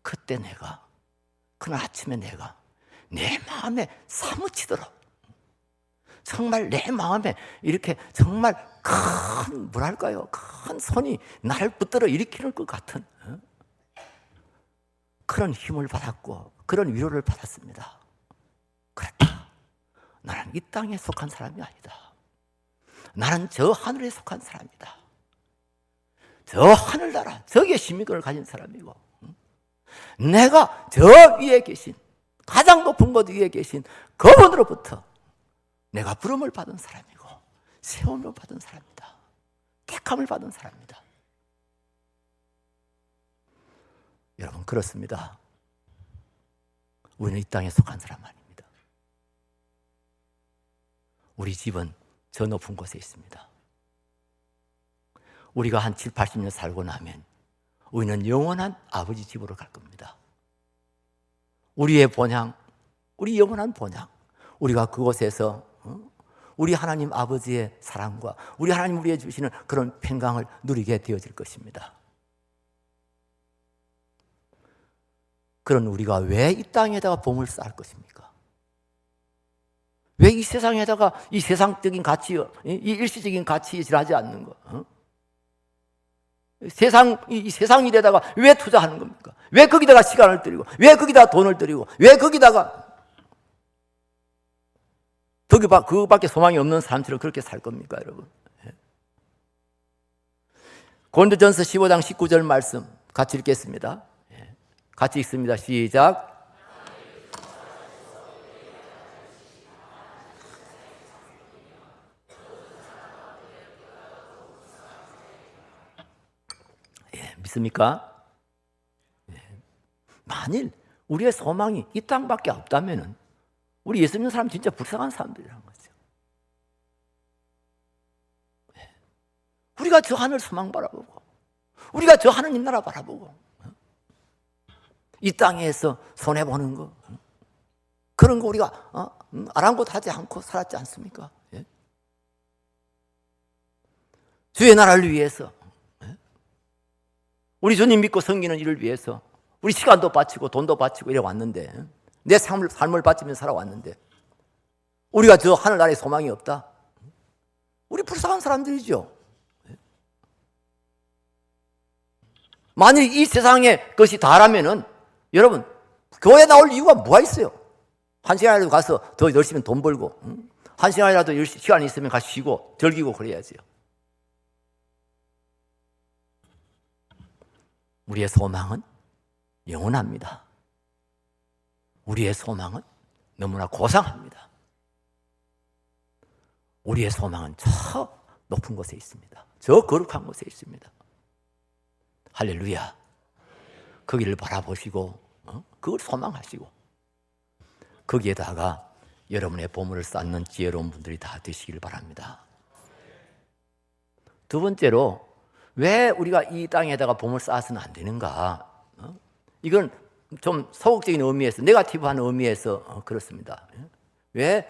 그때 그날 아침에 내가 내 마음에 사무치도록 정말 내 마음에 이렇게 정말 큰 큰 손이 나를 붙들어 일으키는 것 같은 그런 힘을 받았고 그런 위로를 받았습니다. 그렇다. 나는 이 땅에 속한 사람이 아니다. 나는 저 하늘에 속한 사람이다. 저 하늘나라, 저 계시민권을 가진 사람이고, 내가 저 위에 계신, 가장 높은 곳 위에 계신 그분으로부터 내가 부름을 받은 사람이고 세움을 받은 사람이다. 택함을 받은 사람이다. 여러분, 그렇습니다. 우리는 이 땅에 속한 사람 아닙니다. 우리 집은 저 높은 곳에 있습니다. 우리가 한 7, 80년 살고 나면 우리는 영원한 아버지 집으로 갈 겁니다. 우리의 본향, 우리 영원한 본향, 우리가 그곳에서 우리 하나님 아버지의 사랑과 우리 하나님 우리에게 주시는 그런 평강을 누리게 되어질 것입니다. 그런 우리가 왜 이 땅에다가 봉을 쌓을 것입니까? 왜 이 세상에다가 이 세상적인 가치, 이 일시적인 가치에 질하지 않는 거? 이 세상 일에다가 왜 투자하는 겁니까? 왜 거기다가 시간을 들이고, 왜 거기다가 돈을 들이고, 왜 거기다가 그거밖에 소망이 없는 사람처럼 그렇게 살 겁니까, 여러분? 고린도전서 15장 19절 말씀 같이 읽겠습니다. 같이 읽습니다. 시작. 믿습니까? 만일 우리의 소망이 이 땅밖에 없다면 우리 예수 믿는 사람 진짜 불쌍한 사람들이라는 거죠. 우리가 저 하늘 소망 바라보고 우리가 저 하느님 나라 바라보고 이 땅에서 손해보는 거 그런 거 우리가 아랑곳하지 않고 살았지 않습니까? 주의 나라를 위해서 우리 주님 믿고 섬기는 일을 위해서 우리 시간도 바치고 돈도 바치고 이래 왔는데 내 삶을 바치면서 살아왔는데 우리가 저 하늘나라에 소망이 없다? 우리 불쌍한 사람들이죠. 만일 이 세상의 것이 다라면은 여러분 교회 나올 이유가 뭐가 있어요? 한 시간이라도 가서 더 열심히 돈 벌고 한 시간이라도 시간이 있으면 가서 쉬고 즐기고 그래야지요. 우리의 소망은 영원합니다. 우리의 소망은 너무나 고상합니다. 우리의 소망은 저 높은 곳에 있습니다. 저 거룩한 곳에 있습니다. 할렐루야. 거기를 바라보시고 그걸 소망하시고 거기에다가 여러분의 보물을 쌓는 지혜로운 분들이 다 되시길 바랍니다. 두 번째로 왜 우리가 이 땅에다가 보물 쌓아서는 안 되는가? 이건 좀 소극적인 의미에서, 네거티브한 의미에서 그렇습니다. 왜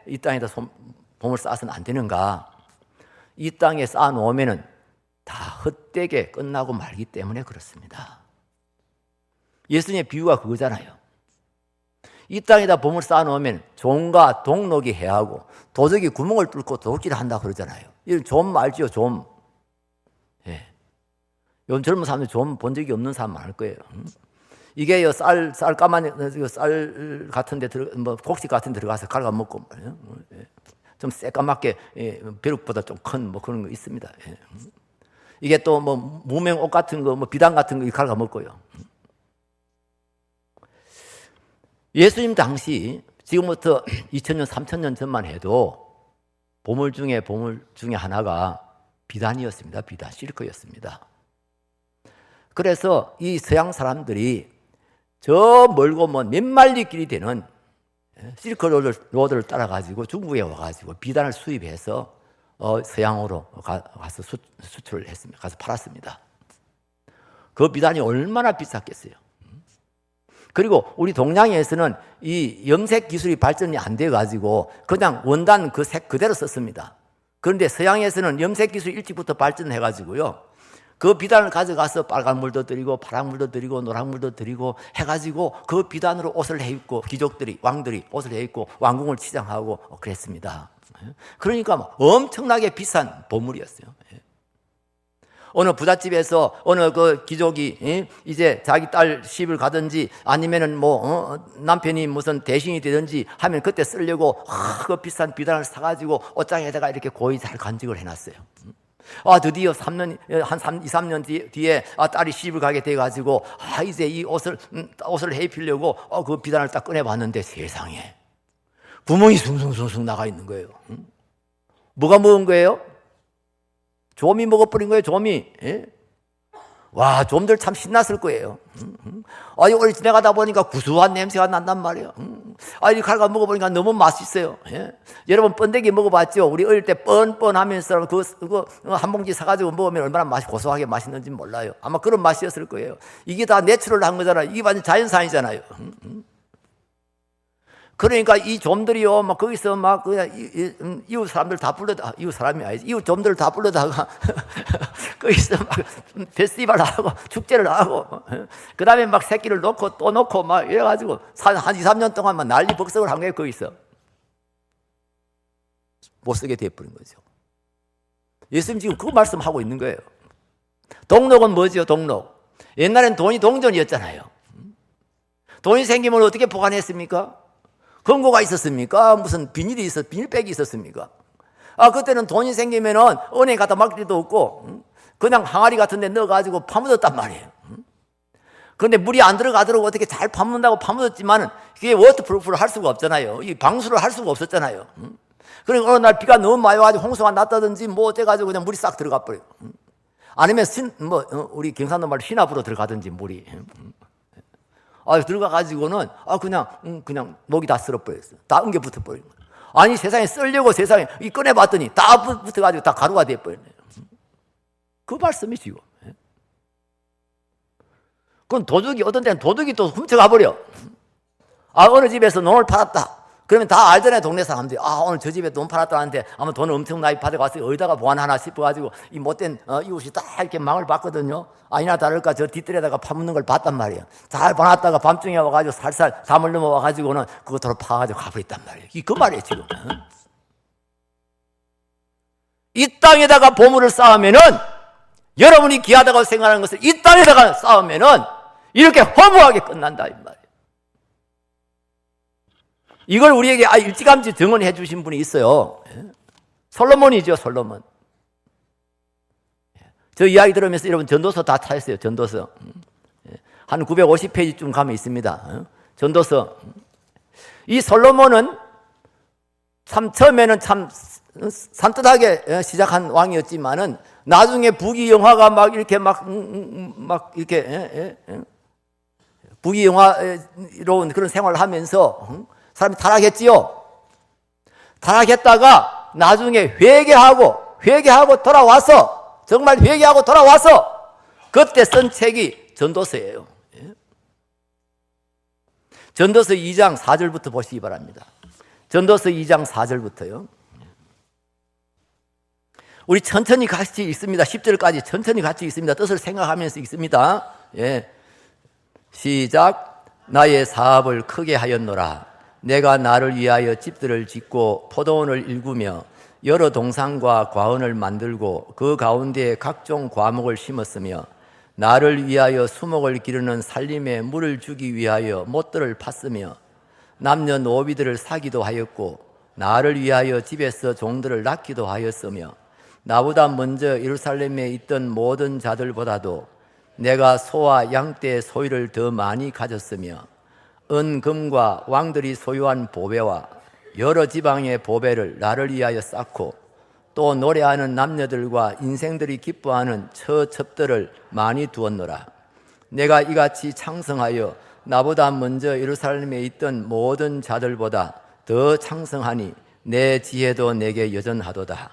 이 땅에다 보물 쌓아서는 안 되는가? 이 땅에 쌓아놓으면은 다 헛되게 끝나고 말기 때문에 그렇습니다. 예수님의 비유가 그거잖아요. 이 땅에다 보물 쌓아놓으면 종과 동록이 해하고 도적이 구멍을 뚫고 도둑질을 한다 그러잖아요. 이런 좀 알죠, 좀. 요즘 젊은 사람들 좀 본 적이 없는 사람 많을 거예요. 이게 쌀 같은 데 곡식 같은 데 들어가서 갈아 먹고 좀 새까맣게 벼룩보다 좀 큰 그런 거 있습니다. 이게 또 무명 옷 같은 거 비단 같은 거 갈아 먹고요. 예수님 당시 지금부터 2000년 3000년 전만 해도 보물 중에 하나가 비단이었습니다. 비단, 실크였습니다. 그래서 이 서양 사람들이 저 멀고 몇 마일리 길이 되는 실크로드를 따라가지고 중국에 와가지고 비단을 수입해서 서양으로 가서 수출을 했습니다. 가서 팔았습니다. 그 비단이 얼마나 비쌌겠어요. 그리고 우리 동양에서는 이 염색 기술이 발전이 안 돼가지고 그냥 원단 그 색 그대로 썼습니다. 그런데 서양에서는 염색 기술이 일찍부터 발전해가지고요. 그 비단을 가져가서 빨간 물도 들이고 파란 물도 들이고 노란 물도 들이고 해가지고 그 비단으로 옷을 해입고 귀족들이 왕들이 옷을 해입고 왕궁을 치장하고 그랬습니다. 그러니까 엄청나게 비싼 보물이었어요. 어느 부잣집에서 어느 그 귀족이 이제 자기 딸 시집을 가든지 아니면은 뭐 남편이 무슨 대신이 되든지 하면 그때 쓰려고 그 비싼 비단을 사가지고 옷장에다가 이렇게 고이 잘 간직을 해놨어요. 드디어 3년, 한 2, 3년 뒤에 딸이 시집을 가게 돼가지고 이제 이 옷을 해입히려고 그 비단을 딱 꺼내봤는데 세상에 구멍이 숭숭숭숭 나가 있는 거예요. 뭐가 먹은 거예요? 좀이 먹어버린 거예요, 좀이. 와, 좀들 참 신났을 거예요. 오늘 지나가다 보니까 구수한 냄새가 난단 말이에요. 이 칼과 먹어보니까 너무 맛있어요. 여러분, 번데기 먹어봤죠? 우리 어릴 때 뻔뻔하면서 그거 한 봉지 사가지고 먹으면 얼마나 고소하게 맛있는지 몰라요. 아마 그런 맛이었을 거예요. 이게 다 내추럴 한 거잖아요. 이게 완전 자연산이잖아요. 그러니까 이 좀들이요, 막 거기서 막 그냥 이웃 사람들 다 불러다, 이웃 사람이 아니지, 이웃 좀들 다 불러다가 거기서 막 페스티벌 하고 축제를 하고, 그 다음에 막 새끼를 놓고 또 놓고 막 이래가지고 한 2, 3년 동안 막 난리 법석을 한 거예요, 거기서. 못 쓰게 돼버린 거죠. 예수님 지금 그 말씀하고 있는 거예요. 동록은 뭐죠, 동록? 옛날엔 돈이 동전이었잖아요. 돈이 생기면 어떻게 보관했습니까? 금고가 있었습니까? 무슨 비닐백이 있었습니까? 그때는 돈이 생기면은 은행 갖다 맡길 데도 없고, 그냥 항아리 같은 데 넣어가지고 파묻었단 말이에요. 그런데 물이 안 들어가도록 어떻게 잘 파묻는다고 파묻었지만, 그게 워터프루프를 할 수가 없잖아요. 이 방수를 할 수가 없었잖아요. 그러니까 어느 날 비가 너무 많이 와가지고 홍수가 났다든지 뭐 어때가지고 그냥 물이 싹 들어가 버려요. 아니면 우리 경상도 말로 시나브로 들어가든지 물이. 들어가가지고는 그냥 목이 다 쓸어버렸어요. 다 엉겨 붙어버린 거예요. 아니 세상에 쓰려고 세상에 꺼내봤더니 다 붙어가지고 다 가루가 돼버렸네요. 그 말씀이 지금. 그건 도둑이 어떤 때는 도둑이 또 훔쳐가버려. 어느 집에서 논을 팔았다. 그러면 다 알잖아요, 동네 사람들이. 오늘 저 집에 돈 팔았다는데 아마 돈을 엄청나게 받아갔어요. 어디다가 보관하나 싶어가지고 이 못된 이웃이 딱 이렇게 망을 봤거든요. 아니나 다를까 저 뒷뜰에다가 파묻는 걸 봤단 말이에요. 잘 봐놨다가 밤중에 와가지고 살살 잠을 넘어와가지고는 그것으로 파가지고 가버렸단 말이에요. 그 말이에요, 지금. 이 땅에다가 보물을 쌓으면은 여러분이 귀하다고 생각하는 것을 이 땅에다가 쌓으면은 이렇게 허무하게 끝난다, 이 말이에요. 이걸 우리에게 일찌감치 증언해 주신 분이 있어요. 솔로몬이죠, 솔로몬. 저 이야기 들으면서 여러분 전도서 다 찾았어요, 전도서. 한 950페이지쯤 가면 있습니다. 전도서. 이 솔로몬은 참 처음에는 참 산뜻하게 시작한 왕이었지만은 나중에 부귀영화가 막 이렇게 부귀영화로운 그런 생활을 하면서 사람이 타락했지요. 타락했다가 나중에 회개하고 돌아와서 정말 회개하고 돌아와서 그때 쓴 책이 전도서예요. 전도서 2장 4절부터 보시기 바랍니다. 전도서 2장 4절부터요. 우리 천천히 같이 읽습니다. 10절까지 천천히 같이 읽습니다. 뜻을 생각하면서 읽습니다. 시작. 나의 사업을 크게 하였노라. 내가 나를 위하여 집들을 짓고 포도원을 일구며 여러 동산과 과원을 만들고 그 가운데에 각종 과목을 심었으며 나를 위하여 수목을 기르는 살림에 물을 주기 위하여 못들을 팠으며 남녀노비들을 사기도 하였고 나를 위하여 집에서 종들을 낳기도 하였으며 나보다 먼저 예루살렘에 있던 모든 자들보다도 내가 소와 양떼의 소유를 더 많이 가졌으며 은금과 왕들이 소유한 보배와 여러 지방의 보배를 나를 위하여 쌓고 또 노래하는 남녀들과 인생들이 기뻐하는 처첩들을 많이 두었노라. 내가 이같이 창성하여 나보다 먼저 예루살렘에 있던 모든 자들보다 더 창성하니 내 지혜도 내게 여전하도다.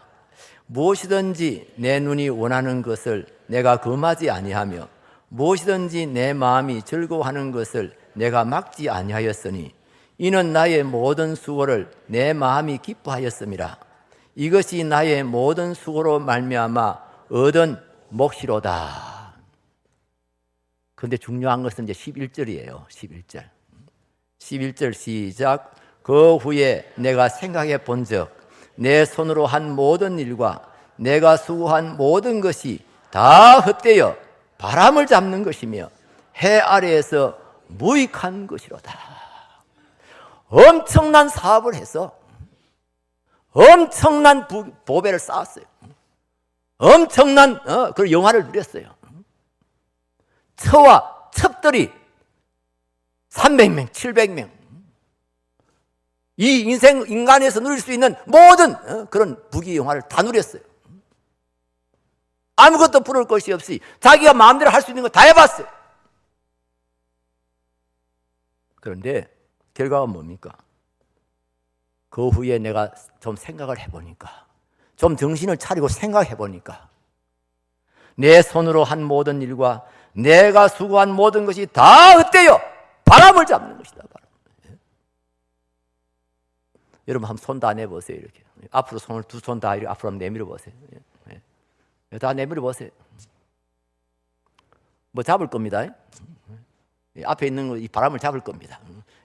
무엇이든지 내 눈이 원하는 것을 내가 금하지 아니하며 무엇이든지 내 마음이 즐거워하는 것을 내가 막지 아니하였으니 이는 나의 모든 수고를 내 마음이 기뻐하였음이라. 이것이 나의 모든 수고로 말미암아 얻은 몫이로다. 그런데 중요한 것은 이제 11절이에요. 11절 시작. 그 후에 내가 생각해 본즉 내 손으로 한 모든 일과 내가 수고한 모든 것이 다 헛되어 바람을 잡는 것이며 해 아래에서 무익한 것이로다. 엄청난 사업을 해서 엄청난 보배를 쌓았어요. 엄청난 그 영화를 누렸어요. 처와 첩들이 300명, 700명. 이 인간에서 누릴 수 있는 모든 그런 부귀 영화를 다 누렸어요. 아무것도 부러울 것이 없이 자기가 마음대로 할 수 있는 거 다 해봤어요. 그런데 결과가 뭡니까? 그 후에 내가 좀 생각을 해보니까, 좀 정신을 차리고 생각해보니까 내 손으로 한 모든 일과 내가 수고한 모든 것이 다 헛되어 바람을 잡는 것이다. 바람. 여러분 한번 손 다 내보세요. 이렇게 앞으로 손을 두 손 다 이렇게 앞으로 한번 내밀어 보세요. 다 내밀어 보세요. 뭐 잡을 겁니다. 앞에 있는 거 이 바람을 잡을 겁니다.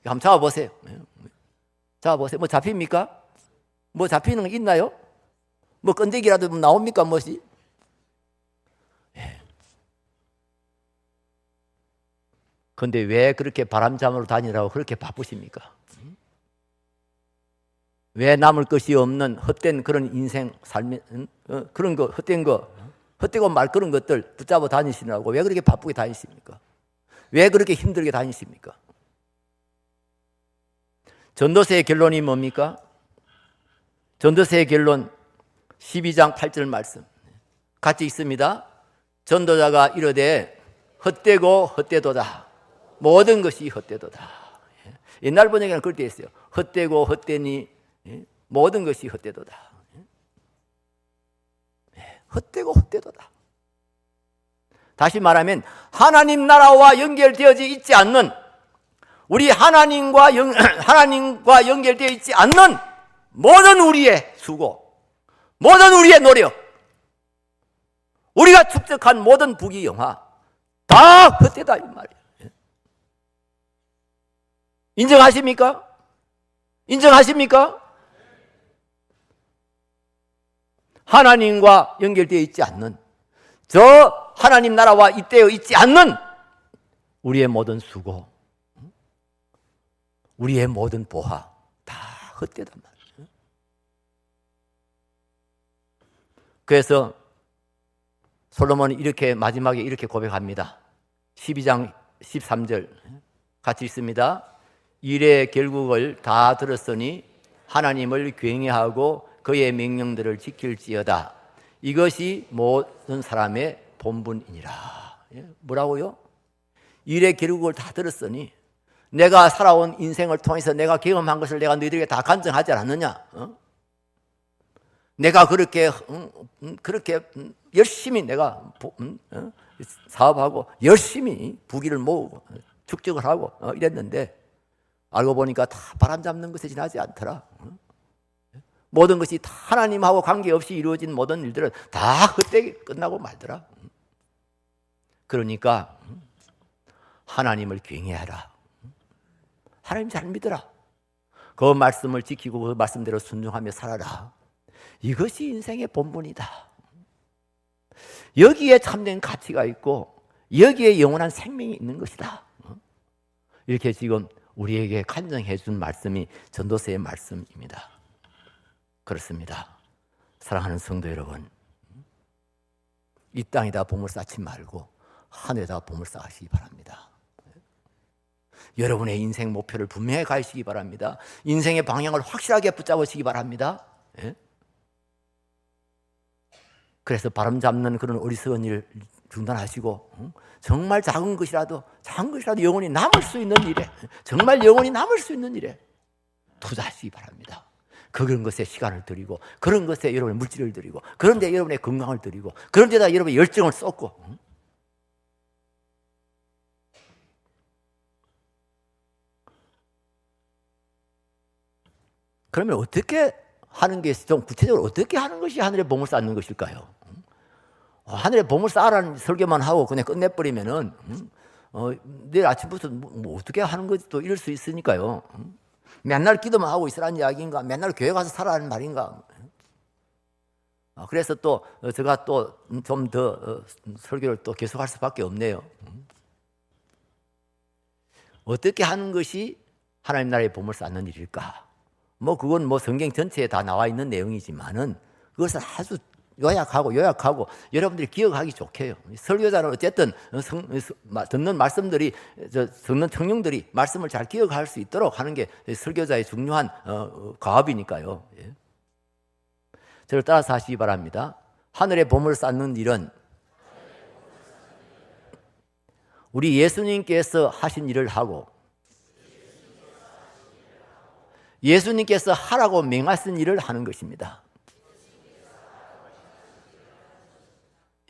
한번 잡아보세요. 잡아보세요. 뭐 잡힙니까? 뭐 잡히는 거 있나요? 뭐 끈데기라도 나옵니까? 뭐지? 그런데 왜 그렇게 바람잡으러 다니라고 그렇게 바쁘십니까? 왜 남을 것이 없는 헛된 그런 인생 삶, 그런 거, 헛된 거, 헛되고 말 그런 것들 붙잡아 다니시느라고 왜 그렇게 바쁘게 다니십니까? 왜 그렇게 힘들게 다니십니까? 전도서의 결론이 뭡니까? 전도서의 결론 12장 8절 말씀 같이 있습니다. 전도자가 이르되 헛되고 헛되도다. 모든 것이 헛되도다. 옛날 번역에는 그렇게 있어요. 헛되고 헛되니 모든 것이 헛되도다. 헛되고 헛되도다. 다시 말하면 하나님 나라와 연결되어져 있지 않는, 우리 하나님과 연결되어 있지 않는 모든 우리의 수고, 모든 우리의 노력, 우리가 축적한 모든 부귀 영화 다 헛되다 이 말이에요. 인정하십니까? 인정하십니까? 하나님과 연결되어 있지 않는, 저 하나님 나라와 잇대어 있지 않는 우리의 모든 수고, 우리의 모든 보화 다 헛되단 말이에요. 그래서 솔로몬이 이렇게 마지막에 이렇게 고백합니다. 12장 13절 같이 있습니다. 일의 결국을 다 들었으니 하나님을 경외하고 그의 명령들을 지킬지어다. 이것이 모든 사람의 본분이니라. 뭐라고요? 일의 결국을 다 들었으니, 내가 살아온 인생을 통해서 내가 경험한 것을 내가 너희들에게 다 간증하지 않았느냐? 내가 그렇게 열심히 내가 사업하고 열심히 부귀를 모으고 축적을 하고 이랬는데 알고 보니까 다 바람 잡는 것에 지나지 않더라. 모든 것이 다 하나님하고 관계없이 이루어진 모든 일들은 다 헛되게 끝나고 말더라. 그러니까 하나님을 경외하라. 하나님 잘 믿어라. 그 말씀을 지키고 그 말씀대로 순종하며 살아라. 이것이 인생의 본분이다. 여기에 참된 가치가 있고 여기에 영원한 생명이 있는 것이다. 이렇게 지금 우리에게 간증해 준 말씀이 전도서의 말씀입니다. 그렇습니다. 사랑하는 성도 여러분, 이 땅에다 보물 쌓지 말고 하늘에다 보물 쌓으시기 바랍니다. 여러분의 인생 목표를 분명히 가시기 바랍니다. 인생의 방향을 확실하게 붙잡으시기 바랍니다. 그래서 바람 잡는 그런 어리석은 일 중단하시고 정말 작은 것이라도 영원히 남을 수 있는 일에, 정말 영원히 남을 수 있는 일에 투자하시기 바랍니다. 그런 것에 시간을 들이고, 그런 것에 여러분의 물질을 들이고, 그런 데 여러분의 건강을 들이고, 그런 데다 여러분의 열정을 쏟고. 그러면 어떻게 하는 게, 좀 구체적으로 어떻게 하는 것이 하늘에 보물 쌓는 것일까요? 하늘에 보물 쌓으라는 설교만 하고 그냥 끝내버리면은 내일 아침부터 뭐 어떻게 하는 건지 또 이럴 수 있으니까요. 맨날 기도만 하고 있으라는 이야기인가? 맨날 교회 가서 살아라는 말인가? 그래서 또 제가 또 좀 더 설교를 또 계속할 수밖에 없네요. 어떻게 하는 것이 하나님 나라의 보물 쌓는 일일까? 그건 성경 전체에 다 나와 있는 내용이지만은 그것을 아주 요약하고 여러분들이 기억하기 좋게 해요. 설교자는 어쨌든 듣는 말씀들이, 듣는 청중들이 말씀을 잘 기억할 수 있도록 하는 게 설교자의 중요한 과업이니까요. 예. 저를 따라서 하시기 바랍니다. 하늘의 보물 쌓는 일은 우리 예수님께서 하신 일을 하고 예수님께서 하라고 명하신 일을 하는 것입니다.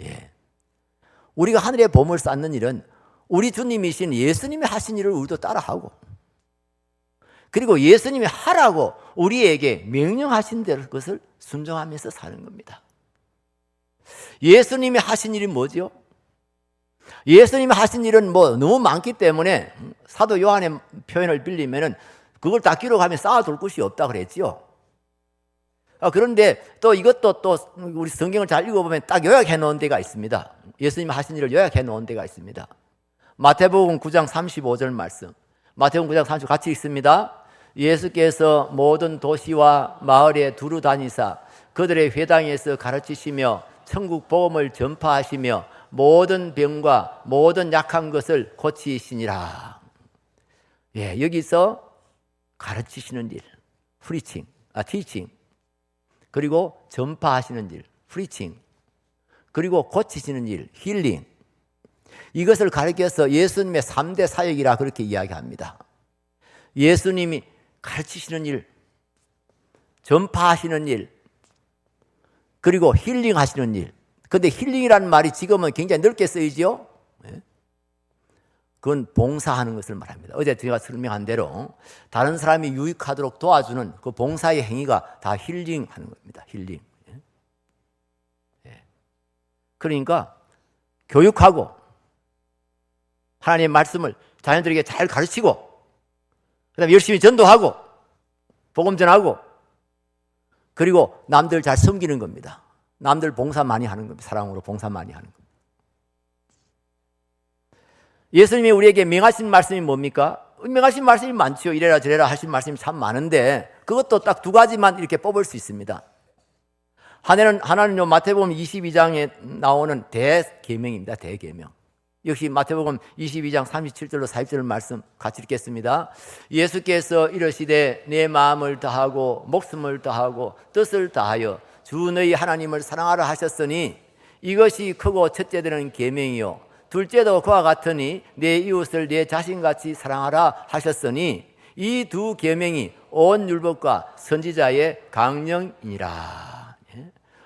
예. 우리가 하늘의 보물 쌓는 일은 우리 주님이신 예수님이 하신 일을 우리도 따라하고, 그리고 예수님이 하라고 우리에게 명령하신 것을 순종하면서 사는 겁니다. 예수님이 하신 일이 뭐죠? 예수님이 하신 일은 너무 많기 때문에 사도 요한의 표현을 빌리면은 그걸 다 기록하면 쌓아둘 곳이 없다 그랬지요. 그런데 또 이것도 또 우리 성경을 잘 읽어보면 딱 요약해 놓은 데가 있습니다. 예수님이 하신 일을 요약해 놓은 데가 있습니다. 마태복음 9장 35절 말씀. 마태복음 9장 35절 같이 읽습니다. 예수께서 모든 도시와 마을에 두루 다니사 그들의 회당에서 가르치시며 천국 복음을 전파하시며 모든 병과 모든 약한 것을 고치시니라. 예, 여기서 가르치시는 일, teaching. 그리고 전파하시는 일, preaching. 그리고 고치시는 일, healing. 이것을 가리켜서 예수님의 3대 사역이라 그렇게 이야기합니다. 예수님이 가르치시는 일, 전파하시는 일, 그리고 힐링하시는 일. 그런데 힐링이라는 말이 지금은 굉장히 넓게 쓰이지요. 그건 봉사하는 것을 말합니다. 어제 제가 설명한 대로 다른 사람이 유익하도록 도와주는 그 봉사의 행위가 다 힐링하는 겁니다. 힐링. 그러니까 교육하고 하나님의 말씀을 자녀들에게 잘 가르치고 그다음에 열심히 전도하고 복음 전하고 그리고 남들 잘 섬기는 겁니다. 남들 봉사 많이 하는 겁니다. 사랑으로 봉사 많이 하는 겁니다. 예수님이 우리에게 명하신 말씀이 뭡니까? 명하신 말씀이 많죠. 이래라 저래라 하신 말씀이 참 많은데 그것도 딱 두 가지만 이렇게 뽑을 수 있습니다. 하나는요 마태복음 22장에 나오는 대계명입니다. 대계명. 역시 마태복음 22장 37절로 40절 말씀 같이 읽겠습니다. 예수께서 이르시되 내 마음을 다하고 목숨을 다하고 뜻을 다하여 주 너희 하나님을 사랑하라 하셨으니 이것이 크고 첫째 되는 계명이요 둘째도 그와 같으니 내 이웃을 내 자신같이 사랑하라 하셨으니 이 두 계명이 온 율법과 선지자의 강령이니라.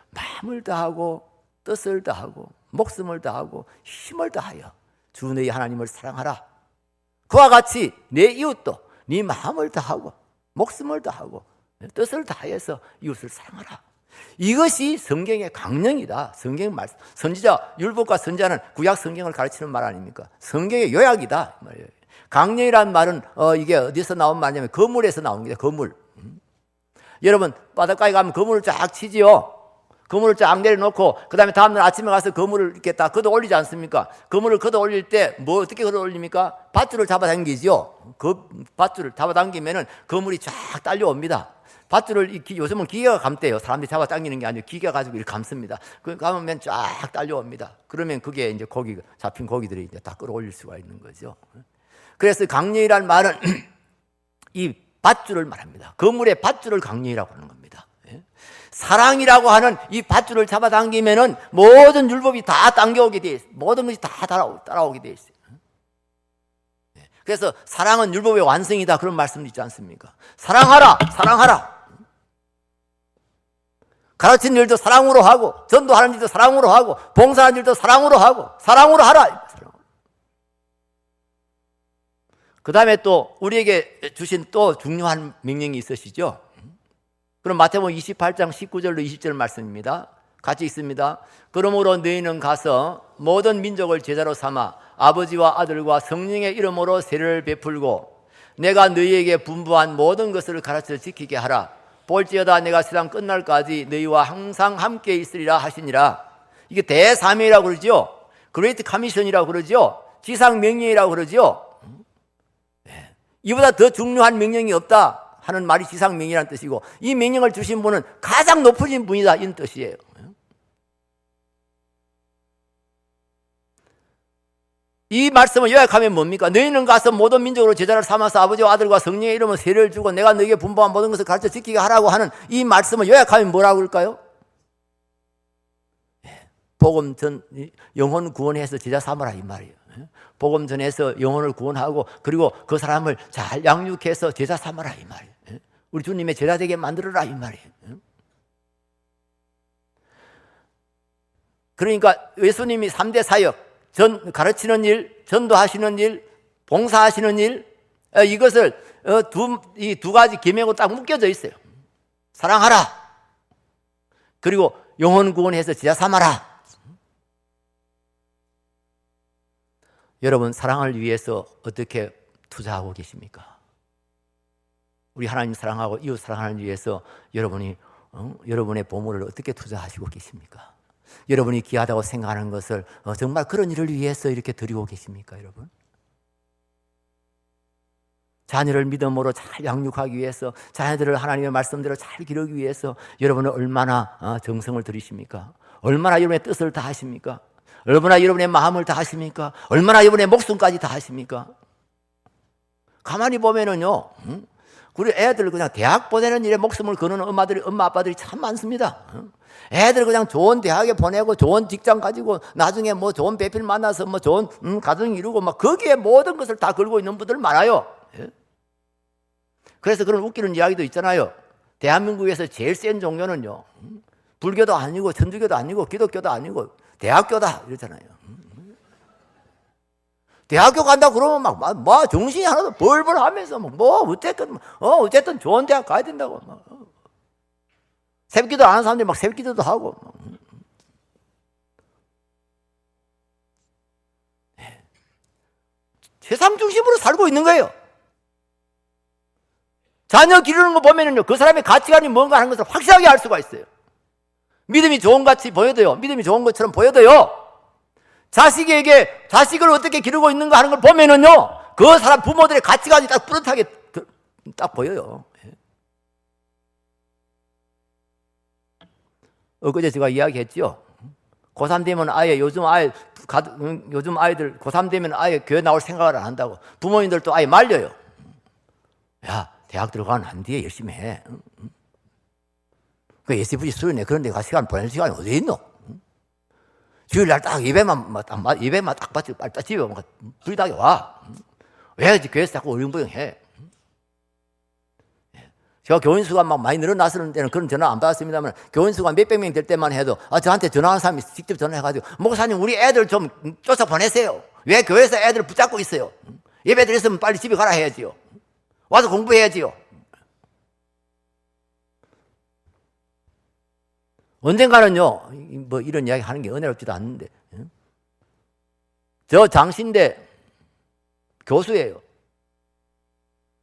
마음을 다하고 뜻을 다하고 목숨을 다하고 힘을 다하여 주 너희 하나님을 사랑하라. 그와 같이 내 이웃도 네 마음을 다하고 목숨을 다하고 뜻을 다해서 이웃을 사랑하라. 이것이 성경의 강령이다. 성경의 말씀. 선지자, 율법과 선지자는 구약 성경을 가르치는 말 아닙니까? 성경의 요약이다. 강령이라는 말은 이게 어디서 나온 말이냐면 거물에서 나온 겁니다. 거물. 여러분 바닷가에 가면 거물을 쫙 치지요. 거물을 쫙 내려놓고 그 다음에 다음날 아침에 가서 거물을 이렇게 딱 걷어 올리지 않습니까? 거물을 걷어 올릴 때 어떻게 걷어 올립니까? 밧줄을 잡아당기지요. 그 밧줄을 잡아당기면은 거물이 쫙 딸려옵니다. 밧줄을 요즘은 기계가 감대요. 사람들이 잡아당기는 게 아니고 기계가 가지고 이렇게 감습니다. 그 감으면 쫙 딸려옵니다. 그러면 그게 이제 잡힌 고기들이 이제 다 끌어올릴 수가 있는 거죠. 그래서 강령이라는 말은 이 밧줄을 말합니다. 거물의 밧줄을 강령이라고 하는 겁니다. 사랑이라고 하는 이 밧줄을 잡아당기면은 모든 율법이 다 당겨오게 돼 있어요. 모든 것이 다 따라오게 돼 있어요. 그래서 사랑은 율법의 완성이다 그런 말씀도 있지 않습니까? 사랑하라, 사랑하라. 가르치는 일도 사랑으로 하고, 전도하는 일도 사랑으로 하고, 봉사하는 일도 사랑으로 하고, 사랑으로 하라. 그 다음에 또 우리에게 주신 또 중요한 명령이 있으시죠? 그럼 마태복음 28장 19절로 20절 말씀입니다. 같이 있습니다. 그러므로 너희는 가서 모든 민족을 제자로 삼아 아버지와 아들과 성령의 이름으로 세례를 베풀고 내가 너희에게 분부한 모든 것을 가르쳐 지키게 하라. 볼지어다 내가 세상 끝날까지 너희와 항상 함께 있으리라 하시니라. 이게 대사명이라고 그러죠. 그레이트 커미션이라고 그러죠. 지상명령이라고 그러죠. 이보다 더 중요한 명령이 없다 하는 말이 지상명령이라는 뜻이고, 이 명령을 주신 분은 가장 높으신 분이다 이런 뜻이에요. 이 말씀을 요약하면 뭡니까? 너희는 가서 모든 민족으로 제자를 삼아서 아버지와 아들과 성령의 이름으로 세례를 주고 내가 너희에게 분부한 모든 것을 가르쳐 지키게 하라고 하는 이 말씀을 요약하면 뭐라고 그럴까요? 복음 전 영혼 구원해서 제자 삼아라 이 말이에요. 복음 전해서 영혼을 구원하고 그리고 그 사람을 잘 양육해서 제자 삼아라 이 말이에요. 우리 주님의 제자 되게 만들어라 이 말이에요. 그러니까 예수님이 3대 사역, 가르치는 일, 전도하시는 일, 봉사하시는 일, 이것을 이 두 가지 계명으로 딱 묶여져 있어요. 사랑하라. 그리고 영혼 구원해서 제자 삼아라. 여러분 사랑을 위해서 어떻게 투자하고 계십니까? 우리 하나님 사랑하고 이웃 사랑하는 위해서 여러분이 여러분의 보물을 어떻게 투자하시고 계십니까? 여러분이 귀하다고 생각하는 것을 정말 그런 일을 위해서 이렇게 드리고 계십니까, 여러분? 자녀를 믿음으로 잘 양육하기 위해서, 자녀들을 하나님의 말씀대로 잘 기르기 위해서 여러분은 얼마나 정성을 들이십니까? 얼마나 여러분의 뜻을 다하십니까? 얼마나 여러분의 마음을 다하십니까? 얼마나 여러분의 목숨까지 다하십니까? 가만히 보면은요, 우리 애들 그냥 대학 보내는 일에 목숨을 거는 엄마 아빠들이 참 많습니다. 애들 그냥 좋은 대학에 보내고 좋은 직장 가지고 나중에 뭐 좋은 배필 만나서 뭐 좋은 가정 이루고 막 거기에 모든 것을 다 걸고 있는 분들 많아요. 그래서 그런 웃기는 이야기도 있잖아요. 대한민국에서 제일 센 종교는요, 불교도 아니고 천주교도 아니고 기독교도 아니고 대학교다 이러잖아요. 대학교 간다 그러면 막 정신이 하나도 벌벌 하면서 어쨌든 좋은 대학 가야 된다고 새벽기도 안 하는 사람들이 막 새벽기도도 하고 세상 중심으로 살고 있는 거예요. 자녀 기르는 거 보면은요, 그 사람의 가치관이 뭔가 하는 것을 확실하게 알 수가 있어요. 믿음이 좋은 같이 보여도요, 믿음이 좋은 것처럼 보여도요, 자식을 어떻게 기르고 있는가 하는 걸 보면은요, 그 사람 부모들의 가치관이 딱 뚜렷하게 딱 보여요. 엊그제 제가 이야기했죠. 고3 되면 요즘 아이들 고3 되면 아예 교회 나올 생각을 안 한다고. 부모님들도 아예 말려요. 야, 대학 들어가면 안 돼. 열심히 해. 그 SFG 수련회 그런 데 가 시간 보낼 시간이 어디 있노? 주일날 딱 예배만 딱 받지, 딱 집에 오면 불닭이 와. 왜 교회에서 자꾸 어령부영해? 제가 교인수가 막 많이 늘어났을 때는 그런 전화 안 받았습니다만, 교인수가 몇백 명 될 때만 해도 저한테 전화하는 사람이 직접 전화해가지고, 목사님 우리 애들 좀 쫓아 보내세요. 왜 교회에서 애들을 붙잡고 있어요? 예배 드렸으면 빨리 집에 가라 해야지요. 와서 공부해야지요. 언젠가는요, 뭐 이런 이야기 하는 게 은혜롭지도 않는데, 저 장신대 교수예요.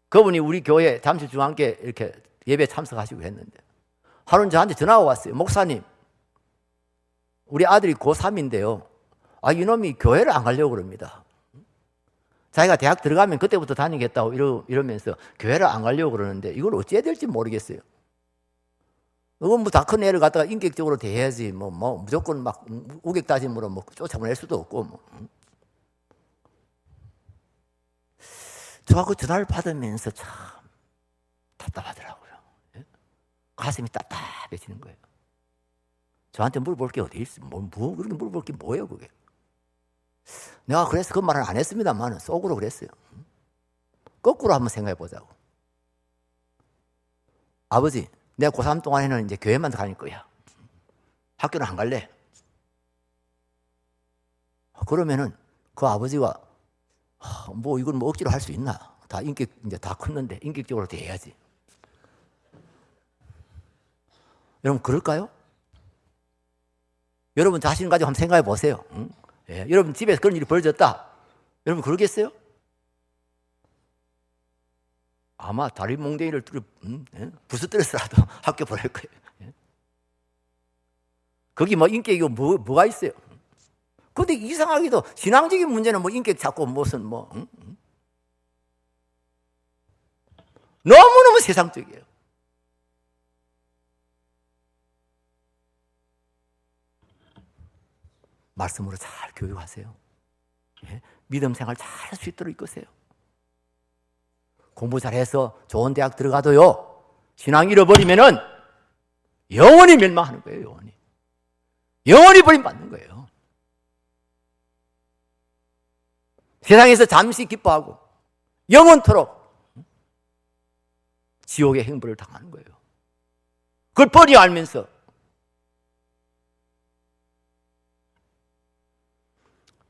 그분이 우리 교회 잠실중앙교회 이렇게 예배 참석하시고 했는데, 하루는 저한테 전화가 왔어요. 목사님, 우리 아들이 고3인데요. 이놈이 교회를 안 가려고 그럽니다. 자기가 대학 들어가면 그때부터 다니겠다고 이러면서 교회를 안 가려고 그러는데, 이걸 어찌해야 될지 모르겠어요. 이건 뭐 다 큰 애를 갖다가 인격적으로 대해야지, 무조건 막 우격다짐으로 쫓아보낼 수도 없고, 저가 그 전화를 받으면서 참 답답하더라고요. 가슴이 답답해지는 거예요. 저한테 물어볼 게 어디 있어? 그렇게 물어볼 게 뭐예요, 그게? 내가 그래서 그 말은 안 했습니다만 속으로 그랬어요. 거꾸로 한번 생각해 보자고. 아버지, 내가 고3 동안에는 이제 교회만 다닐 거야. 학교는 안 갈래. 그러면은 그 아버지가 이걸 억지로 할 수 있나? 이제 다 컸는데 인격적으로 대해야지. 여러분 그럴까요? 여러분 자신 가지고 한번 생각해 보세요. 응? 예, 여러분 집에서 그런 일이 벌어졌다. 여러분 그러겠어요? 아마 다리 몽둥이를 부서뜨려서라도 학교 보낼 거예요. 예? 거기 뭐 인격이 뭐가 있어요? 근데 이상하게도 신앙적인 문제는 뭐 인격 찾고 무슨 너무너무 세상적이에요. 말씀으로 잘 교육하세요. 예? 믿음 생활 잘 할 수 있도록 이끄세요. 공부 잘해서 좋은 대학 들어가도요, 신앙 잃어버리면은 영원히 멸망하는 거예요. 영원히. 영원히 버림받는 거예요. 세상에서 잠시 기뻐하고 영원토록 지옥의 행보를 당하는 거예요. 그걸 뻔히 알면서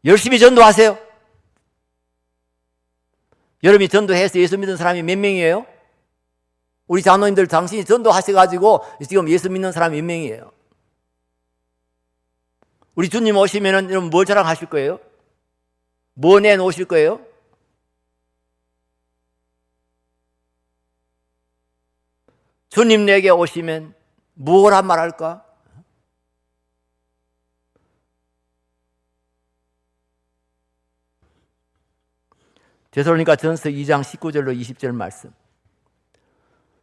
열심히 전도하세요. 여러분이 전도해서 예수 믿는 사람이 몇 명이에요? 우리 장로님들 당신이 전도하셔가지고 지금 예수 믿는 사람이 몇 명이에요? 우리 주님 오시면은 여러분 뭘 자랑하실 거예요? 뭐 내놓으실 거예요? 주님 내게 오시면 뭐라 말할까? 데살로니가 전서 2장 19절로 20절 말씀.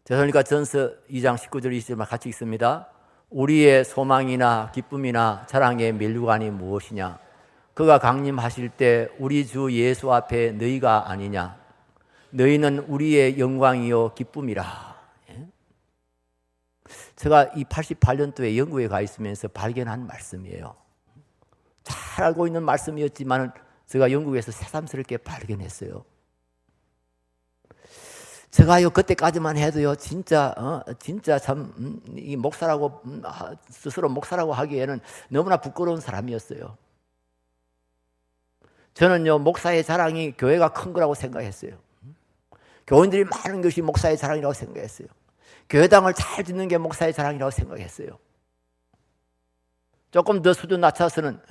데살로니가 전서 2장 19절 20절 말씀 같이 읽습니다. 우리의 소망이나 기쁨이나 자랑의 면류관이 무엇이냐? 그가 강림하실 때 우리 주 예수 앞에 너희가 아니냐? 너희는 우리의 영광이요 기쁨이라. 제가 이 88년도에 영국에 가 있으면서 발견한 말씀이에요. 잘 알고 있는 말씀이었지만 제가 영국에서 새삼스럽게 발견했어요. 제가요 그때까지만 해도요 진짜 참 이 목사라고 스스로 목사라고 하기에는 너무나 부끄러운 사람이었어요. 저는요 목사의 자랑이 교회가 큰 거라고 생각했어요. 교인들이 많은 것이 목사의 자랑이라고 생각했어요. 교회당을 잘 짓는 게 목사의 자랑이라고 생각했어요. 조금 더 수준 낮춰서는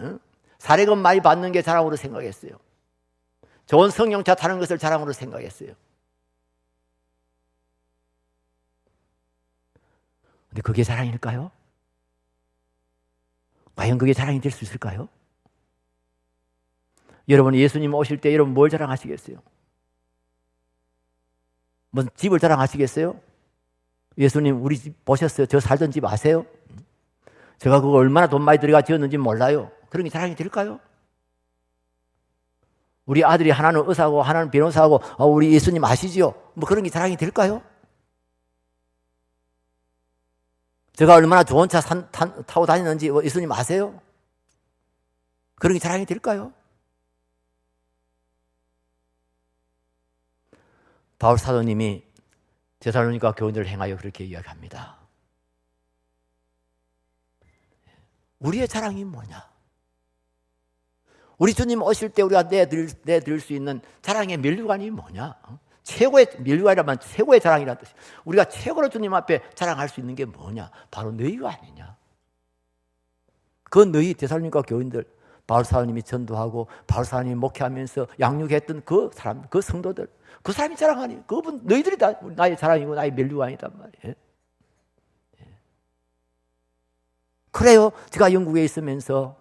사례금 많이 받는 게 자랑으로 생각했어요. 좋은 성령차 타는 것을 자랑으로 생각했어요. 근데 그게 자랑일까요? 과연 그게 자랑이 될 수 있을까요? 여러분 예수님 오실 때 여러분 뭘 자랑하시겠어요? 무슨 집을 자랑하시겠어요? 예수님 우리 집 보셨어요? 저 살던 집 아세요? 제가 그거 얼마나 돈 많이 들여가 지었는지 몰라요. 그런 게 자랑이 될까요? 우리 아들이 하나는 의사고 하나는 변호사고 우리 예수님 아시지요? 뭐 그런 게 자랑이 될까요? 제가 얼마나 좋은 차 타고 다니는지 예수님 아세요? 그런 게 자랑이 될까요? 바울 사도님이 데살로니가 교인들을 향하여 그렇게 이야기합니다. 우리의 자랑이 뭐냐? 우리 주님 오실 때 우리가 내드릴 수 있는 자랑의 면류관이 뭐냐? 최고의 면류관이라면 최고의 자랑이라는 뜻이. 우리가 최고로 주님 앞에 자랑할 수 있는 게 뭐냐? 바로 너희가 아니냐? 그 너희 데살로니가 교인들, 바울 사도님이 전도하고 바울 사도님이 목회하면서 양육했던 그 사람, 그 성도들, 그 사람이 자랑하니 그분 너희들이 다 나의 자랑이고 나의 면류관이단 말이에요. 그래요. 제가 영국에 있으면서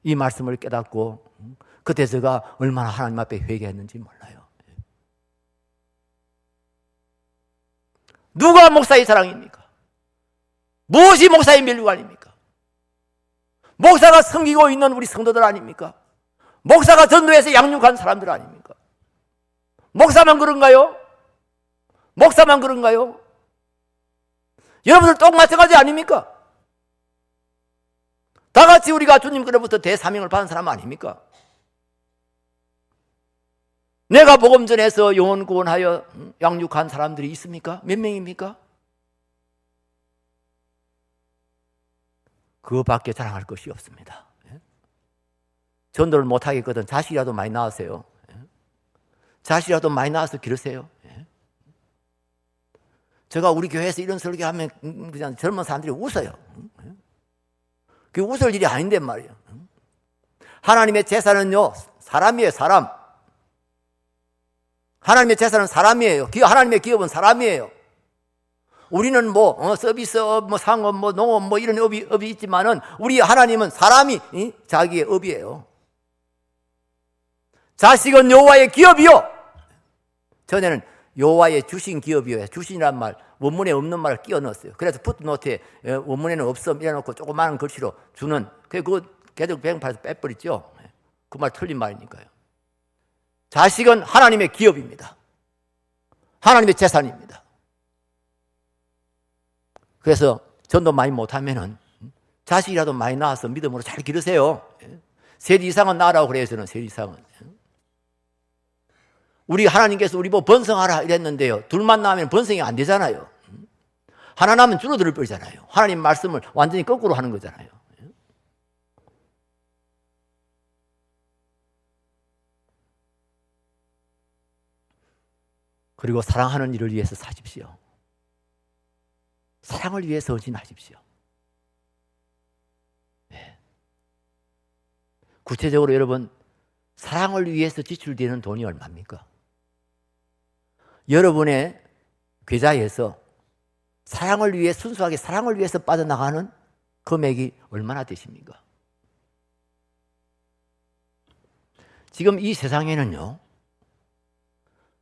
이 말씀을 깨닫고 그때 제가 얼마나 하나님 앞에 회개했는지 몰라요. 누가 목사의 자랑입니까? 무엇이 목사의 면류관입니까? 목사가 섬기고 있는 우리 성도들 아닙니까? 목사가 전도해서 양육한 사람들 아닙니까? 목사만 그런가요? 목사만 그런가요? 여러분들 똑 마찬가지 아닙니까? 다 같이 우리가 주님께로부터 대사명을 받은 사람 아닙니까? 내가 복음 전해서 영혼 구원하여 양육한 사람들이 있습니까? 몇 명입니까? 그거밖에 자랑할 것이 없습니다. 전도를 못하겠거든 자식이라도 많이 낳으세요. 자식이라도 많이 낳아서 기르세요. 제가 우리 교회에서 이런 설교하면 그냥 젊은 사람들이 웃어요. 그게 웃을 일이 아닌데 말이에요. 하나님의 제사는요 사람이에요. 사람. 하나님의 제사는 사람이에요. 하나님의 기업은 사람이에요. 우리는 서비스업, 상업, 농업, 이런 업이 있지만은, 우리 하나님은 사람이 자기의 업이에요. 자식은 여호와의 기업이요. 전에는 여호와의 주신 기업이요. 주신이란 말, 원문에 없는 말을 끼워 넣었어요. 그래서 풋노트에 원문에는 없음 이래놓고 조그마한 글씨로 주는, 그거 계속 배경판에서 빼버렸죠. 그 말 틀린 말이니까요. 자식은 하나님의 기업입니다. 하나님의 재산입니다. 그래서 전도 많이 못하면은 자식이라도 많이 낳아서 믿음으로 잘 기르세요. 셋 이상은 낳으라고 그래요. 저는 셋 이상은. 우리 하나님께서 우리 보고 번성하라 이랬는데요. 둘만 낳으면 번성이 안 되잖아요. 하나 낳으면 줄어들 버리잖아요. 하나님 말씀을 완전히 거꾸로 하는 거잖아요. 그리고 사랑하는 일을 위해서 사십시오. 사랑을 위해서 헌신하십시오. 네. 구체적으로 여러분, 사랑을 위해서 지출되는 돈이 얼마입니까? 여러분의 계좌에서 사랑을 위해, 순수하게 사랑을 위해서 빠져나가는 금액이 얼마나 되십니까? 지금 이 세상에는요,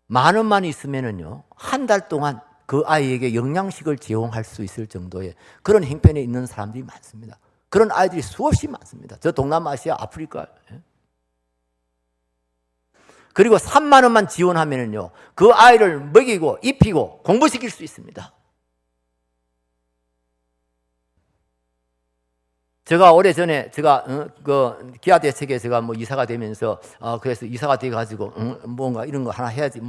10,000원만 있으면은요, 한 달 동안 그 아이에게 영양식을 제공할 수 있을 정도의 그런 형편에 있는 사람들이 많습니다. 그런 아이들이 수없이 많습니다. 저 동남아시아, 아프리카. 그리고 30,000원만 지원하면은요, 그 아이를 먹이고 입히고 공부시킬 수 있습니다. 제가 오래전에 그 기아 대책에 제가 이사가 되면서 그래서 이사가 돼 가지고 뭔가 이런 거 하나 해야지,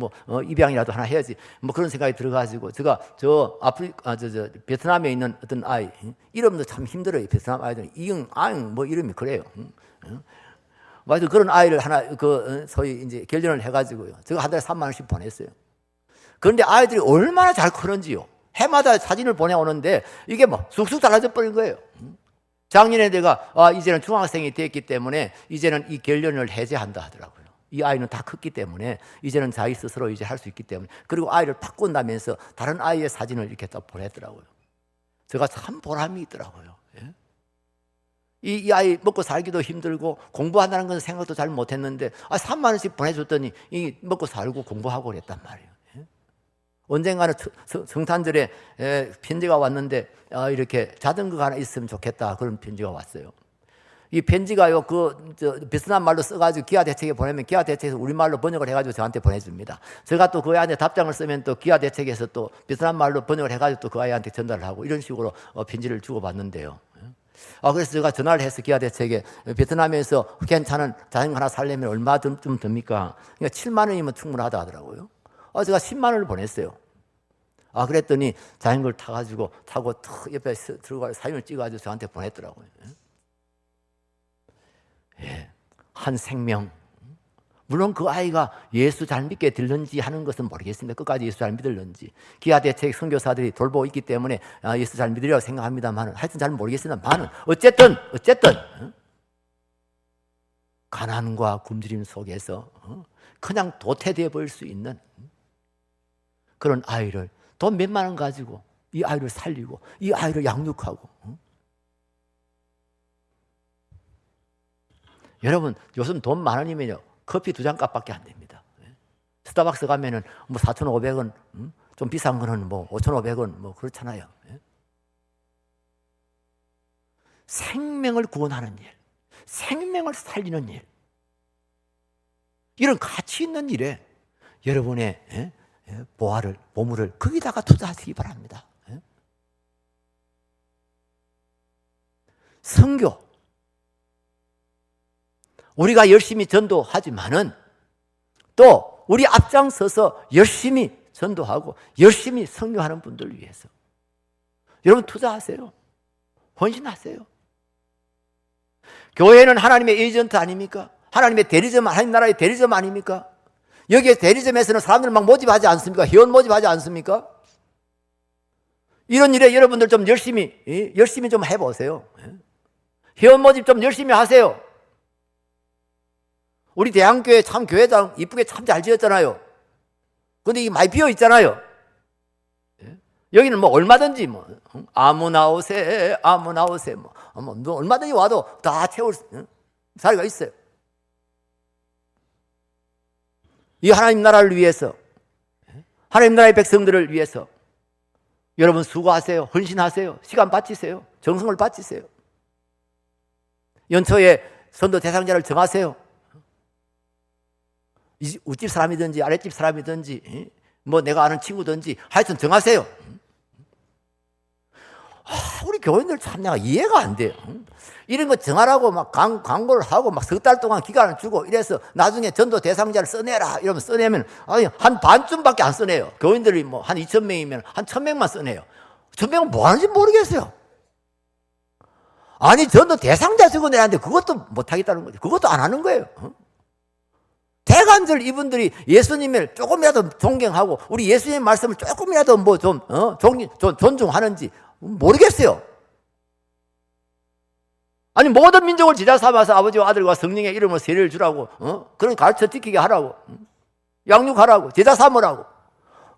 입양이라도 하나 해야지, 그런 생각이 들어 가지고 제가 저 베트남에 있는 어떤 아이, 이름도 참 힘들어요. 베트남 아이들은 이응 아응 이름이 그래요. 맞아, 그런 아이를 하나 소위 이제 결혼을 해 가지고요. 제가 한 달에 30,000원씩 보냈어요. 그런데 아이들이 얼마나 잘 크는지요. 해마다 사진을 보내오는데 이게 쑥쑥 달라져 버린 거예요. 작년에 내가 이제는 중학생이 됐기 때문에 이제는 이 결련을 해제한다 하더라고요. 이 아이는 다 컸기 때문에 이제는 자기 스스로 이제 할 수 있기 때문에. 그리고 아이를 바꾼다면서 다른 아이의 사진을 이렇게 딱 보냈더라고요. 제가 참 보람이 있더라고요. 예? 이 아이 먹고 살기도 힘들고 공부한다는 건 생각도 잘 못했는데 30,000원씩 보내줬더니 이 먹고 살고 공부하고 그랬단 말이에요. 언젠가는 성탄절에 편지가 왔는데 이렇게 자전거가 하나 있으면 좋겠다, 그런 편지가 왔어요. 이 편지가요, 베트남 말로 써가지고 기아 대책에 보내면 기아 대책에서 우리말로 번역을 해가지고 저한테 보내줍니다. 제가 또 그 아이한테 답장을 쓰면 또 기아 대책에서 또 베트남 말로 번역을 해가지고 또 그 아이한테 전달을 하고 이런 식으로 편지를 주고받는데요. 그래서 제가 전화를 해서 기아 대책에 베트남에서 괜찮은 자전거 하나 살려면 얼마 좀 듭니까? 그러니까 70,000원이면 충분하다 하더라고요. 제가 100,000원을 보냈어요. 그랬더니 자전거를 타고 탁 옆에 들어가 사진을 찍어가지고 저한테 보냈더라고요. 예. 한 생명. 물론 그 아이가 예수 잘 믿게 들는지 하는 것은 모르겠습니다. 끝까지 예수 잘 믿을는지. 기아 대책 선교사들이 돌보고 있기 때문에 예수 잘 믿으리라고 생각합니다만, 하여튼 잘 모르겠습니다만, 어쨌든 가난과 굶주림 속에서 그냥 도태되어 버릴 수 있는 그런 아이를 돈 몇만 원 가지고 이 아이를 살리고 이 아이를 양육하고. 여러분, 요즘 돈 10,000원이면요 커피 2잔 값밖에 안 됩니다. 스타벅스 가면은 4,500원, 좀 비싼 거는 5,500원 그렇잖아요. 생명을 구원하는 일, 생명을 살리는 일, 이런 가치 있는 일에 여러분의 보물을 거기다가 투자하시기 바랍니다. 선교, 우리가 열심히 전도하지만은 또 우리 앞장서서 열심히 전도하고 열심히 선교하는 분들을 위해서 여러분 투자하세요. 헌신하세요. 교회는 하나님의 에이전트 아닙니까? 하나님의 대리점, 하나님 나라의 대리점 아닙니까? 여기에 대리점에서는 사람들 막 모집하지 않습니까? 회원 모집하지 않습니까? 이런 일에 여러분들 좀 열심히 좀 해보세요. 회원 모집 좀 열심히 하세요. 우리 대한교회 참 교회장 이쁘게 참 잘 지었잖아요. 근데 이게 많이 비어 있잖아요. 여기는 뭐 얼마든지 뭐 아무나 오세, 아무나 오세, 뭐 얼마든지 와도 다 채울 자리가 있어요. 이 하나님 나라를 위해서, 하나님 나라의 백성들을 위해서 여러분 수고하세요. 헌신하세요. 시간 바치세요. 정성을 바치세요. 연초에 선도 대상자를 정하세요. 우집 사람이든지 아랫집 사람이든지 뭐 내가 아는 친구든지 하여튼 정하세요. 우리 교인들 참 내가 이해가 안 돼요. 이런 거 정하라고 막 광고를 하고 막 석 달 동안 기간을 주고 이래서 나중에 전도 대상자를 써내라 이러면 써내면 한 반쯤밖에 안 써내요. 교인들이 뭐 한 2,000명이면 한 1,000명만 써내요. 1,000명은 뭐 하는지 모르겠어요. 아니 전도 대상자 적어내라는데 그것도 못하겠다는 거죠. 그것도 안 하는 거예요. 대관절 이분들이 예수님을 조금이라도 존경하고 우리 예수님 말씀을 조금이라도 뭐 좀 존중하는지 모르겠어요. 아니 모든 민족을 제자 삼아서 아버지와 아들과 성령의 이름으로 세례를 주라고 그런 가르쳐 지키게 하라고 양육하라고 제자 삼으라고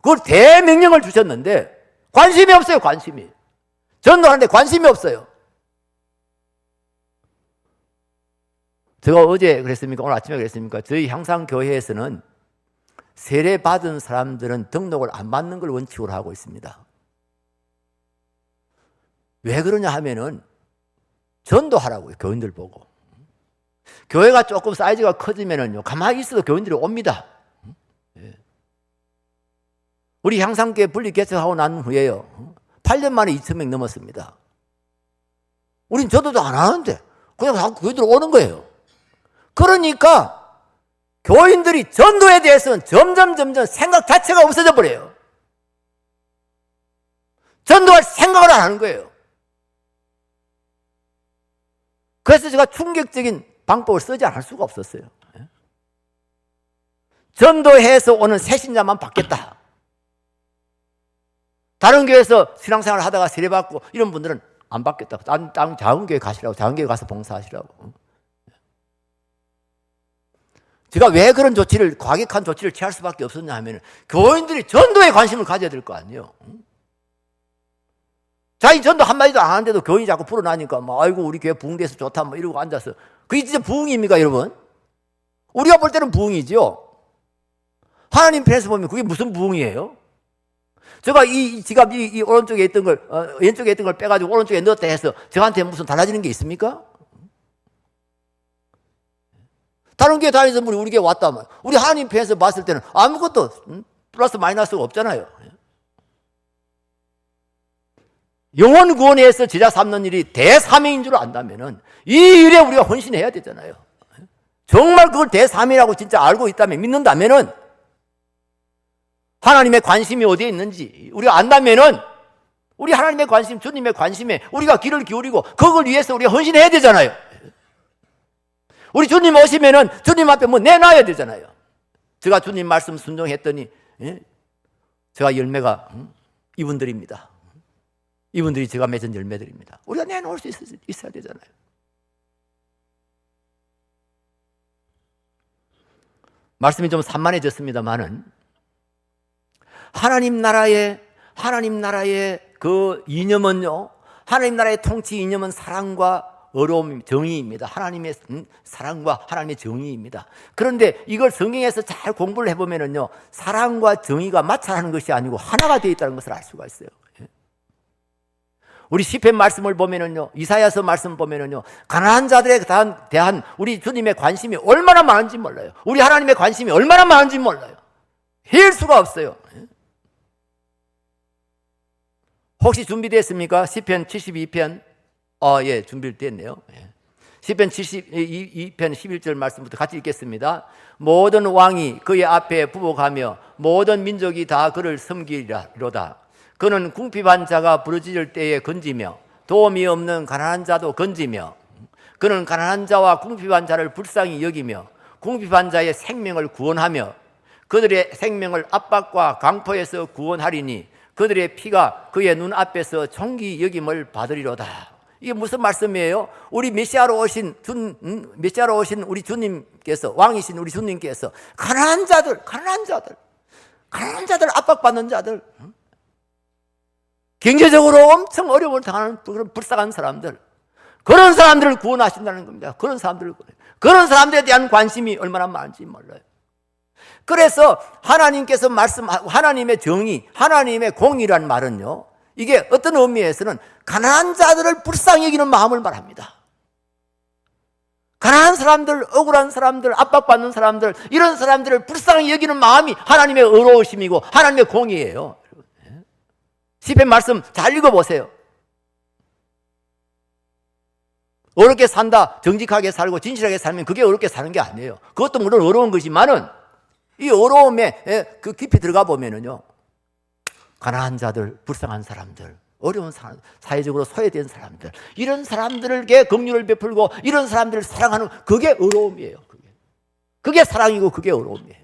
그걸 대명령을 주셨는데 관심이 없어요. 관심이. 전도하는데 관심이 없어요. 제가 어제 그랬습니까? 오늘 아침에 그랬습니까? 저희 향상교회에서는 세례 받은 사람들은 등록을 안 받는 걸 원칙으로 하고 있습니다. 왜 그러냐 하면은 전도하라고요. 교인들 보고. 교회가 조금 사이즈가 커지면은요, 가만히 있어도 교인들이 옵니다. 우리 향상교회 분리 개척하고 난 후에요, 8년 만에 2,000명 넘었습니다. 우린 전도도 안 하는데 그냥 교인들 오는 거예요. 그러니까 교인들이 전도에 대해서는 점점 생각 자체가 없어져 버려요. 전도할 생각을 안 하는 거예요. 그래서 제가 충격적인 방법을 쓰지 않을 수가 없었어요. 전도해서 오는 새신자만 받겠다. 다른 교회에서 신앙생활을 하다가 세례받고 이런 분들은 안 받겠다. 다른 작은 교회 가시라고, 작은 교회 가서 봉사하시라고. 제가 왜 그런 조치를, 과격한 조치를 취할 수밖에 없었냐 하면 교인들이 전도에 관심을 가져야 될 거 아니에요. 자기 전도 한마디도 안 하는데도 교인이 자꾸 불어나니까 막 아이고 우리 교회 부흥돼서 좋다 뭐 이러고 앉아서 그게 진짜 부흥입니까 여러분? 우리가 볼 때는 부흥이죠. 하나님 편에서 보면 그게 무슨 부흥이에요? 제가 이 지갑 이 오른쪽에 있던 걸 왼쪽에 있던 걸 빼가지고 오른쪽에 넣었다 해서 저한테 무슨 달라지는 게 있습니까? 다른 교회 다니는 분이 우리 교회 왔다면 우리 하나님 편에서 봤을 때는 아무것도 플러스 마이너스가 없잖아요. 영혼 구원에 해서 제자 삼는 일이 대사명인 줄 안다면은 이 일에 우리가 헌신해야 되잖아요. 정말 그걸 대사명이라고 진짜 알고 있다면, 믿는다면은 하나님의 관심이 어디에 있는지 우리가 안다면은 우리 하나님의 관심, 주님의 관심에 우리가 귀를 기울이고 그걸 위해서 우리가 헌신해야 되잖아요. 우리 주님 오시면은 주님 앞에 뭐 내놔야 되잖아요. 제가 주님 말씀 순종했더니 제가 열매가 이분들입니다. 이분들이 제가 맺은 열매들입니다. 우리가 내놓을 수 있어야 되잖아요. 말씀이 좀 산만해졌습니다만은 하나님 나라의 그 이념은요, 하나님 나라의 통치 이념은 사랑과 어려움, 정의입니다. 하나님의 사랑과 하나님의 정의입니다. 그런데 이걸 성경에서 잘 공부를 해보면은요, 사랑과 정의가 마찰하는 것이 아니고 하나가 되어 있다는 것을 알 수가 있어요. 우리 시편 말씀을 보면은요, 이사야서 말씀 보면은요, 가난한 자들에 대한 우리 주님의 관심이 얼마나 많은지 몰라요. 우리 하나님의 관심이 얼마나 많은지 몰라요. 헤일 수가 없어요. 혹시 준비됐습니까? 시편 72편. 예, 준비됐네요. 시편 72편 11절 말씀부터 같이 읽겠습니다. 모든 왕이 그의 앞에 부복하며 모든 민족이 다 그를 섬기리로다. 그는 궁핍한 자가 부르짖을 때에 건지며 도움이 없는 가난한 자도 건지며 그는 가난한 자와 궁핍한 자를 불쌍히 여기며 궁핍한 자의 생명을 구원하며 그들의 생명을 압박과 강포에서 구원하리니 그들의 피가 그의 눈앞에서 존귀 여김을 받으리로다. 이게 무슨 말씀이에요? 우리 메시아로 오신 우리 주님께서, 왕이신 우리 주님께서 가난한 자들 가난한 자들, 압박받는 자들, 경제적으로 엄청 어려움을 당하는 그런 불쌍한 사람들, 그런 사람들을 구원하신다는 겁니다. 그런 사람들에 대한 관심이 얼마나 많은지 몰라요. 그래서 하나님께서 말씀하고 하나님의 정의, 하나님의 공의라는 말은요, 이게 어떤 의미에서는 가난한 자들을 불쌍히 여기는 마음을 말합니다. 가난한 사람들, 억울한 사람들, 압박받는 사람들, 이런 사람들을 불쌍히 여기는 마음이 하나님의 의로우심이고 하나님의 공의예요. 시편 말씀 잘 읽어보세요. 어렵게 산다, 정직하게 살고 진실하게 살면 그게 어렵게 사는 게 아니에요. 그것도 물론 어려운 것이지만은 이 어려움에 그 깊이 들어가 보면은요, 가난한 자들, 불쌍한 사람들, 어려운 사람, 사회적으로 소외된 사람들, 이런 사람들에게 긍휼을 베풀고 이런 사람들을 사랑하는 그게 어려움이에요. 그게 사랑이고 그게 어려움이에요.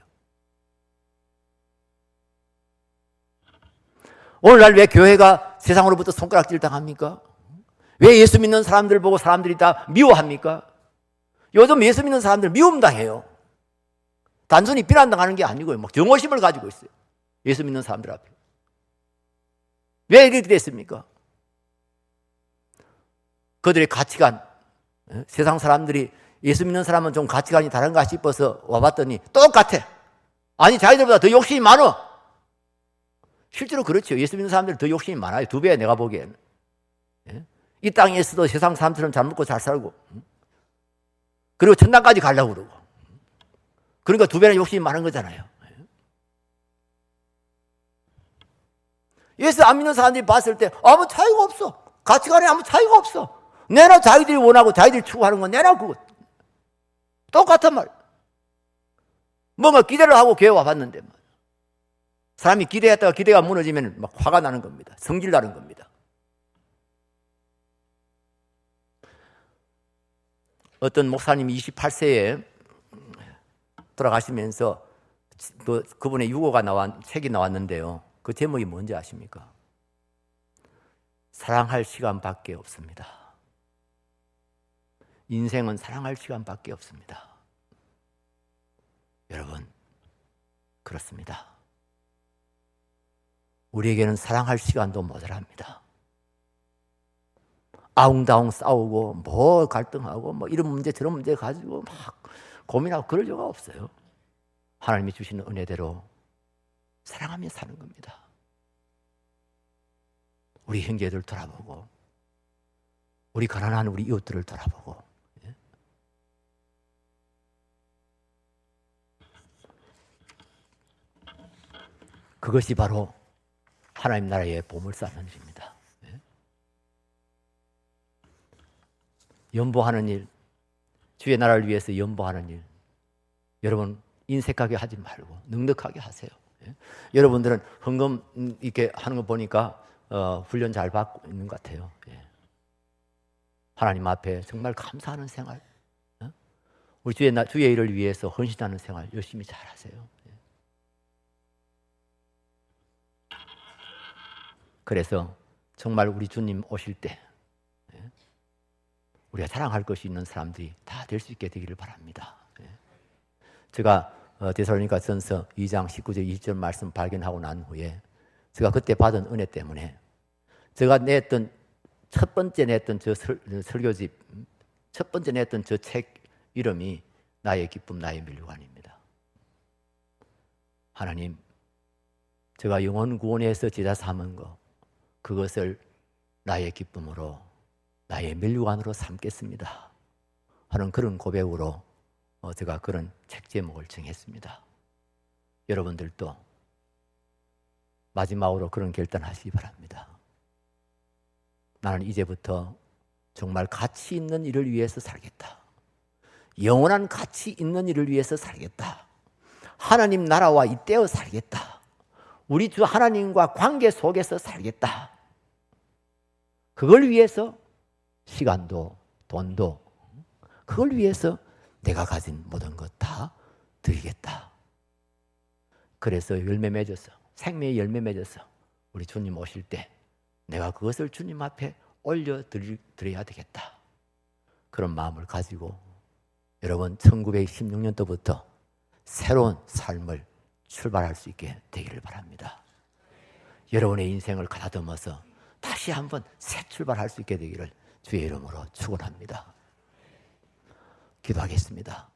오늘날 왜 교회가 세상으로부터 손가락질 당합니까? 왜 예수 믿는 사람들 보고 사람들이 다 미워합니까? 요즘 예수 믿는 사람들 미움당해요. 단순히 비난당하는 게 아니고요, 막 정오심을 가지고 있어요. 예수 믿는 사람들 앞에. 왜 이렇게 됐습니까? 그들의 가치관, 세상 사람들이 예수 믿는 사람은 좀 가치관이 다른가 싶어서 와봤더니 똑같아. 아니, 자기들보다 더 욕심이 많아. 실제로 그렇죠. 예수 믿는 사람들이 더 욕심이 많아요. 2배 내가 보기에는. 이 땅에서도 세상 사람처럼 잘 먹고 잘 살고, 그리고 천당까지 가려고 그러고. 그러니까 2배나 욕심이 많은 거잖아요. 예수 안 믿는 사람들이 봤을 때 아무 차이가 없어. 가치관에 아무 차이가 없어. 내나 자기들이 원하고 자기들이 추구하는 건 내나 그거 똑같은 말. 뭔가 기대를 하고 교회 와봤는데 사람이 기대했다가 기대가 무너지면 막 화가 나는 겁니다. 성질 나는 겁니다. 어떤 목사님이 28세에 돌아가시면서 그분의 유고가 책이 나왔는데요. 그 제목이 뭔지 아십니까? 사랑할 시간밖에 없습니다. 인생은 사랑할 시간밖에 없습니다. 여러분, 그렇습니다. 우리에게는 사랑할 시간도 모자랍니다. 아웅다웅 싸우고 뭐 갈등하고 뭐 이런 문제 저런 문제 가지고 막 고민하고 그럴 여가 없어요. 하나님이 주시는 은혜대로 사랑하며 사는 겁니다. 우리 형제들 돌아보고 우리 가난한 우리 이웃들을 돌아보고, 그것이 바로 하나님 나라의 보물찾는 일입니다. 연보하는 일, 주의 나라를 위해서 연보하는 일, 여러분 인색하게 하지 말고 넉넉하게 하세요. 여러분들은 헌금 이렇게 하는 거 보니까 훈련 잘 받고 있는 것 같아요. 하나님 앞에 정말 감사하는 생활, 우리 주의 일을 위해서 헌신하는 생활 열심히 잘 하세요. 그래서 정말 우리 주님 오실 때 우리가 자랑할 것이 있는 사람들이 다 될 수 있게 되기를 바랍니다. 제가 데살로니가전서 2장 19절 20절 말씀 발견하고 난 후에 제가 그때 받은 은혜 때문에 제가 첫 번째 냈던 저 설교집, 첫 번째 냈던 저 책 이름이 나의 기쁨 나의 면류관입니다. 하나님, 제가 영혼 구원에서 제자 삼은 거, 그것을 나의 기쁨으로 나의 면류관으로 삼겠습니다 하는 그런 고백으로 제가 그런 책 제목을 정했습니다. 여러분들도 마지막으로 그런 결단하시기 바랍니다. 나는 이제부터 정말 가치 있는 일을 위해서 살겠다. 영원한 가치 있는 일을 위해서 살겠다. 하나님 나라와 잇대어 살겠다. 우리 주 하나님과 관계 속에서 살겠다. 그걸 위해서 시간도 돈도 그걸 위해서 내가 가진 모든 것 다 드리겠다. 그래서 열매 맺어서 생명의 열매 맺어서 우리 주님 오실 때 내가 그것을 주님 앞에 올려드려야 되겠다. 그런 마음을 가지고 여러분 1916년도부터 새로운 삶을 출발할 수 있게 되기를 바랍니다. 여러분의 인생을 가다듬어서 다시 한번 새 출발할 수 있게 되기를 주의 이름으로 축원합니다. 기도하겠습니다.